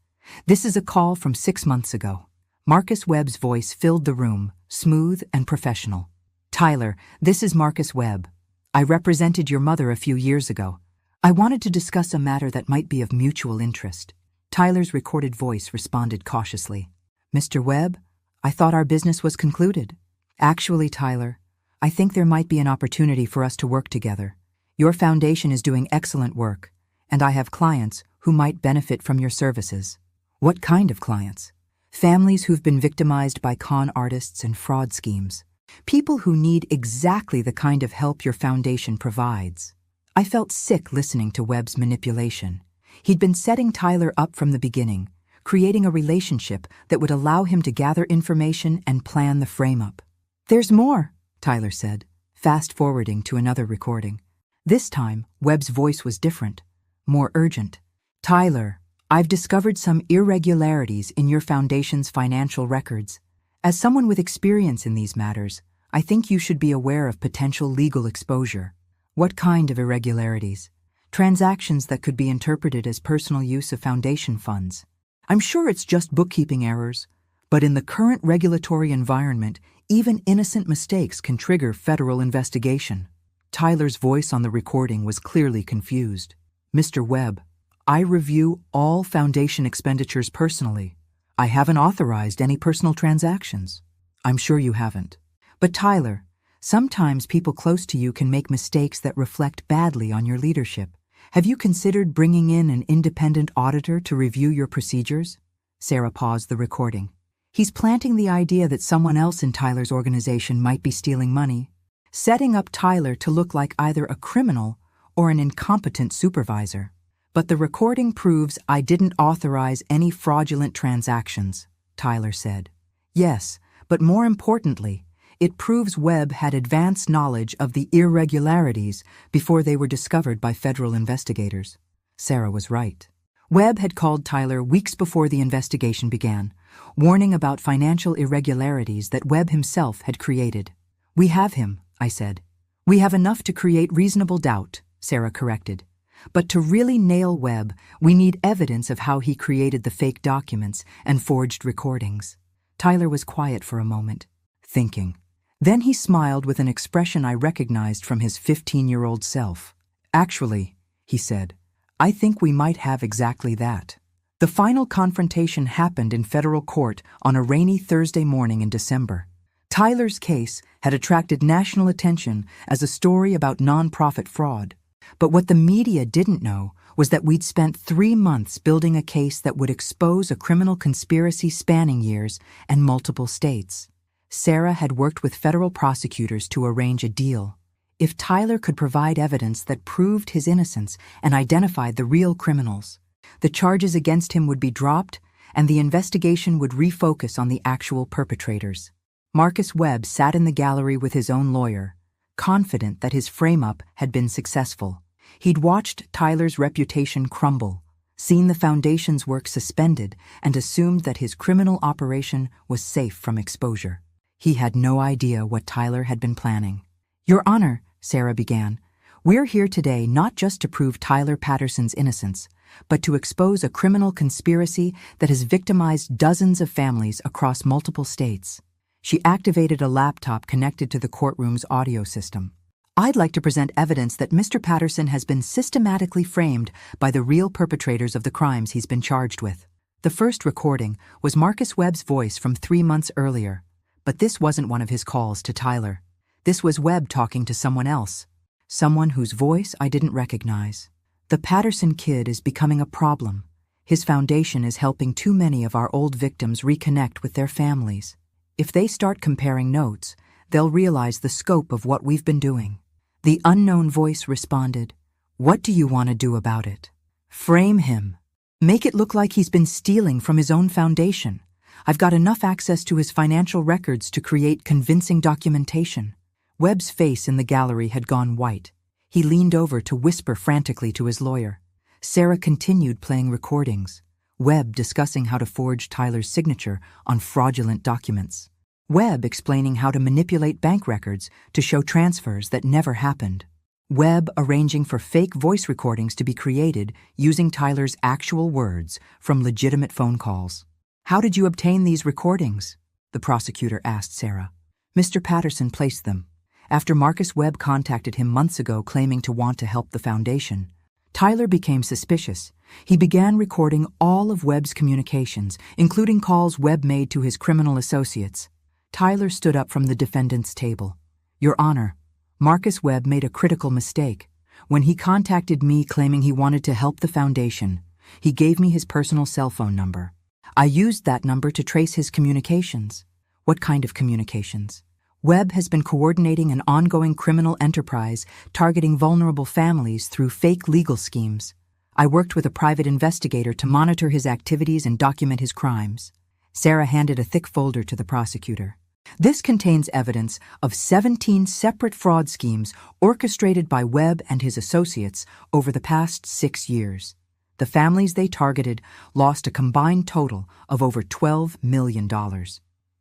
This is a call from 6 months ago. Marcus Webb's voice filled the room, smooth and professional. Tyler, this is Marcus Webb. I represented your mother a few years ago. I wanted to discuss a matter that might be of mutual interest. Tyler's recorded voice responded cautiously. Mr. Webb, I thought our business was concluded. Actually, Tyler, I think there might be an opportunity for us to work together. Your foundation is doing excellent work, and I have clients who might benefit from your services. What kind of clients? Families who've been victimized by con artists and fraud schemes. People who need exactly the kind of help your foundation provides. I felt sick listening to Webb's manipulation. He'd been setting Tyler up from the beginning, creating a relationship that would allow him to gather information and plan the frame-up. There's more, Tyler said, fast-forwarding to another recording. This time, Webb's voice was different, more urgent. Tyler, I've discovered some irregularities in your foundation's financial records. As someone with experience in these matters, I think you should be aware of potential legal exposure. What kind of irregularities? Transactions that could be interpreted as personal use of foundation funds. I'm sure it's just bookkeeping errors, but in the current regulatory environment, even innocent mistakes can trigger federal investigation. Tyler's voice on the recording was clearly confused. Mr. Webb, I review all foundation expenditures personally. I haven't authorized any personal transactions. I'm sure you haven't. But Tyler, sometimes people close to you can make mistakes that reflect badly on your leadership. Have you considered bringing in an independent auditor to review your procedures? Sarah paused the recording. He's planting the idea that someone else in Tyler's organization might be stealing money, setting up Tyler to look like either a criminal or an incompetent supervisor. But the recording proves I didn't authorize any fraudulent transactions, Tyler said. Yes, but more importantly, it proves Webb had advanced knowledge of the irregularities before they were discovered by federal investigators. Sarah was right. Webb had called Tyler weeks before the investigation began, warning about financial irregularities that Webb himself had created. We have him, I said. We have enough to create reasonable doubt, Sarah corrected. But to really nail Webb, we need evidence of how he created the fake documents and forged recordings. Tyler was quiet for a moment, thinking. Then he smiled with an expression I recognized from his 15-year-old self. Actually, he said, I think we might have exactly that. The final confrontation happened in federal court on a rainy Thursday morning in December. Tyler's case had attracted national attention as a story about nonprofit fraud. But what the media didn't know was that we'd spent 3 months building a case that would expose a criminal conspiracy spanning years and multiple states. Sarah had worked with federal prosecutors to arrange a deal. If Tyler could provide evidence that proved his innocence and identified the real criminals, the charges against him would be dropped and the investigation would refocus on the actual perpetrators. Marcus Webb sat in the gallery with his own lawyer, confident that his frame-up had been successful. He'd watched Tyler's reputation crumble, seen the foundation's work suspended, and assumed that his criminal operation was safe from exposure. He had no idea what Tyler had been planning. "Your Honor," Sarah began, "we're here today not just to prove Tyler Patterson's innocence, but to expose a criminal conspiracy that has victimized dozens of families across multiple states." She activated a laptop connected to the courtroom's audio system. "I'd like to present evidence that Mr. Patterson has been systematically framed by the real perpetrators of the crimes he's been charged with." The first recording was Marcus Webb's voice from 3 months earlier, but this wasn't one of his calls to Tyler. This was Webb talking to someone else, someone whose voice I didn't recognize. "The Patterson kid is becoming a problem. His foundation is helping too many of our old victims reconnect with their families. If they start comparing notes, they'll realize the scope of what we've been doing." The unknown voice responded, "What do you want to do about it? Frame him. Make it look like he's been stealing from his own foundation. I've got enough access to his financial records to create convincing documentation." Webb's face in the gallery had gone white. He leaned over to whisper frantically to his lawyer. Sarah continued playing recordings, Webb discussing how to forge Tyler's signature on fraudulent documents. Webb explaining how to manipulate bank records to show transfers that never happened. Webb arranging for fake voice recordings to be created using Tyler's actual words from legitimate phone calls. "How did you obtain these recordings?" the prosecutor asked Sarah. "Mr. Patterson placed them. After Marcus Webb contacted him months ago claiming to want to help the foundation, Tyler became suspicious. He began recording all of Webb's communications, including calls Webb made to his criminal associates." Tyler stood up from the defendant's table. "Your Honor, Marcus Webb made a critical mistake. When he contacted me claiming he wanted to help the foundation, he gave me his personal cell phone number. I used that number to trace his communications." "What kind of communications?" "Webb has been coordinating an ongoing criminal enterprise targeting vulnerable families through fake legal schemes. I worked with a private investigator to monitor his activities and document his crimes." Sarah handed a thick folder to the prosecutor. "This contains evidence of 17 separate fraud schemes orchestrated by Webb and his associates over the past 6 years. The families they targeted lost a combined total of over $12 million.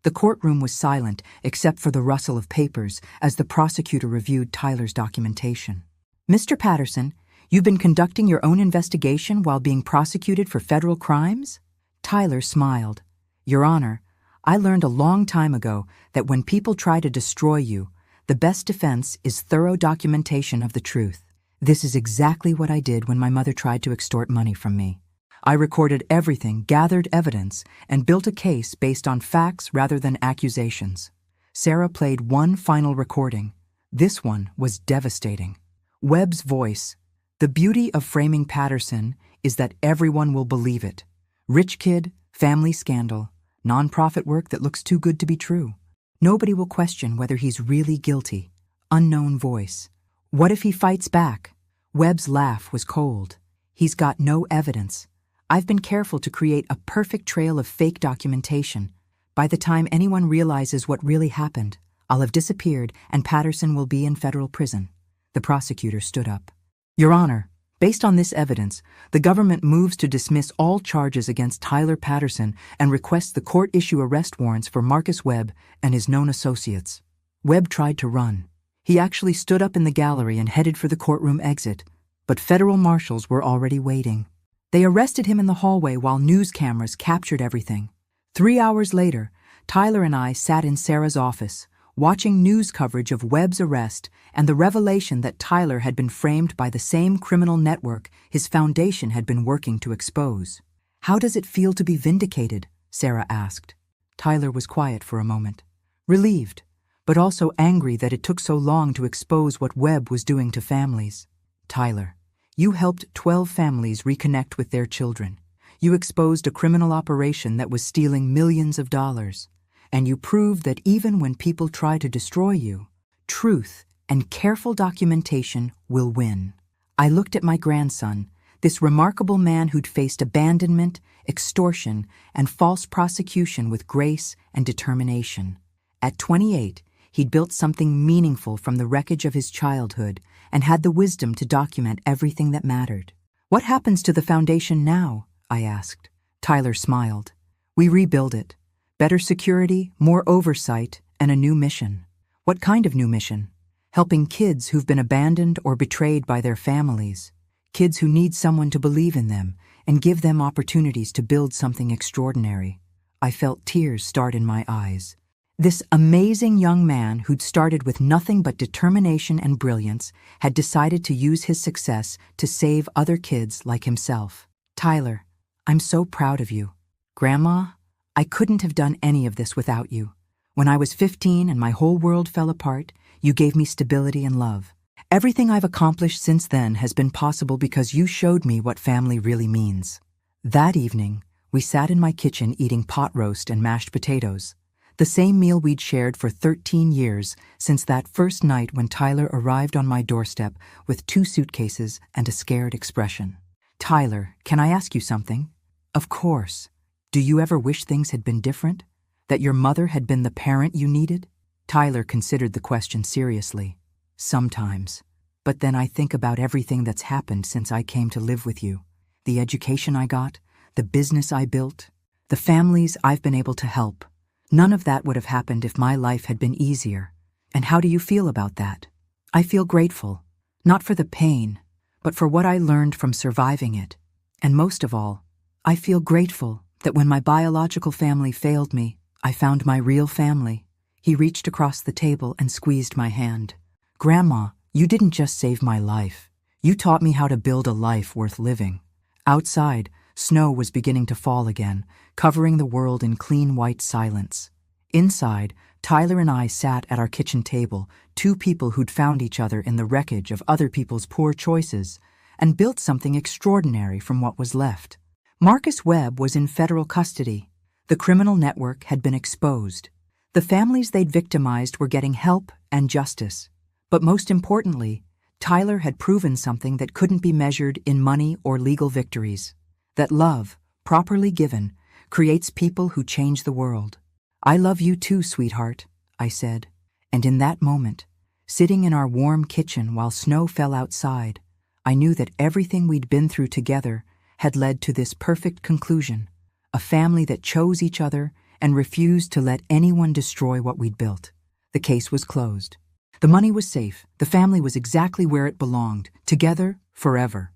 The courtroom was silent except for the rustle of papers as the prosecutor reviewed Tyler's documentation. "Mr. Patterson, you've been conducting your own investigation while being prosecuted for federal crimes?" Tyler smiled. "Your Honor, I learned a long time ago that when people try to destroy you, the best defense is thorough documentation of the truth. This is exactly what I did when my mother tried to extort money from me. I recorded everything, gathered evidence, and built a case based on facts rather than accusations." Sarah played one final recording. This one was devastating. Webb's voice. "The beauty of framing Patterson is that everyone will believe it. Rich kid, family scandal, nonprofit work that looks too good to be true. Nobody will question whether he's really guilty. Unknown voice. What if he fights back?" Webb's laugh was cold. "He's got no evidence. I've been careful to create a perfect trail of fake documentation. By the time anyone realizes what really happened, I'll have disappeared and Patterson will be in federal prison." The prosecutor stood up. "Your Honor, based on this evidence, the government moves to dismiss all charges against Tyler Patterson and requests the court issue arrest warrants for Marcus Webb and his known associates." Webb tried to run. He actually stood up in the gallery and headed for the courtroom exit, but federal marshals were already waiting. They arrested him in the hallway while news cameras captured everything. 3 hours later, Tyler and I sat in Sarah's office, watching news coverage of Webb's arrest and the revelation that Tyler had been framed by the same criminal network his foundation had been working to expose. "How does it feel to be vindicated?" Sarah asked. Tyler was quiet for a moment, relieved, but also angry that it took so long to expose what Webb was doing to families. "Tyler, you helped 12 families reconnect with their children. You exposed a criminal operation that was stealing millions of dollars. And you proved that even when people try to destroy you, truth and careful documentation will win." I looked at my grandson, this remarkable man who'd faced abandonment, extortion, and false prosecution with grace and determination. At 28, he'd built something meaningful from the wreckage of his childhood and had the wisdom to document everything that mattered. "What happens to the foundation now?" I asked. Tyler smiled. "We rebuild it. Better security, more oversight, and a new mission." "What kind of new mission?" "Helping kids who've been abandoned or betrayed by their families. Kids who need someone to believe in them and give them opportunities to build something extraordinary." I felt tears start in my eyes. This amazing young man who'd started with nothing but determination and brilliance had decided to use his success to save other kids like himself. "Tyler, I'm so proud of you. Grandma, I couldn't have done any of this without you. When I was 15 and my whole world fell apart, you gave me stability and love. Everything I've accomplished since then has been possible because you showed me what family really means." That evening, we sat in my kitchen eating pot roast and mashed potatoes, the same meal we'd shared for 13 years since that first night when Tyler arrived on my doorstep with 2 suitcases and a scared expression. "Tyler, can I ask you something?" "Of course. Do you ever wish things had been different? That your mother had been the parent you needed?" Tyler considered the question seriously. "Sometimes. But then I think about everything that's happened since I came to live with you. The education I got, the business I built, the families I've been able to help. None of that would have happened if my life had been easier. And how do you feel about that?" "I feel grateful, not for the pain, but for what I learned from surviving it. And most of all, I feel grateful that when my biological family failed me, I found my real family." He reached across the table and squeezed my hand. "Grandma, you didn't just save my life. You taught me how to build a life worth living." Outside, snow was beginning to fall again, covering the world in clean white silence. Inside, Tyler and I sat at our kitchen table, 2 people who'd found each other in the wreckage of other people's poor choices and built something extraordinary from what was left. Marcus Webb was in federal custody. The criminal network had been exposed. The families they'd victimized were getting help and justice. But most importantly, Tyler had proven something that couldn't be measured in money or legal victories. That love, properly given, creates people who change the world. "I love you too, sweetheart," I said. And in that moment, sitting in our warm kitchen while snow fell outside, I knew that everything we'd been through together had led to this perfect conclusion, a family that chose each other and refused to let anyone destroy what we'd built. The case was closed. The money was safe. The family was exactly where it belonged, together forever.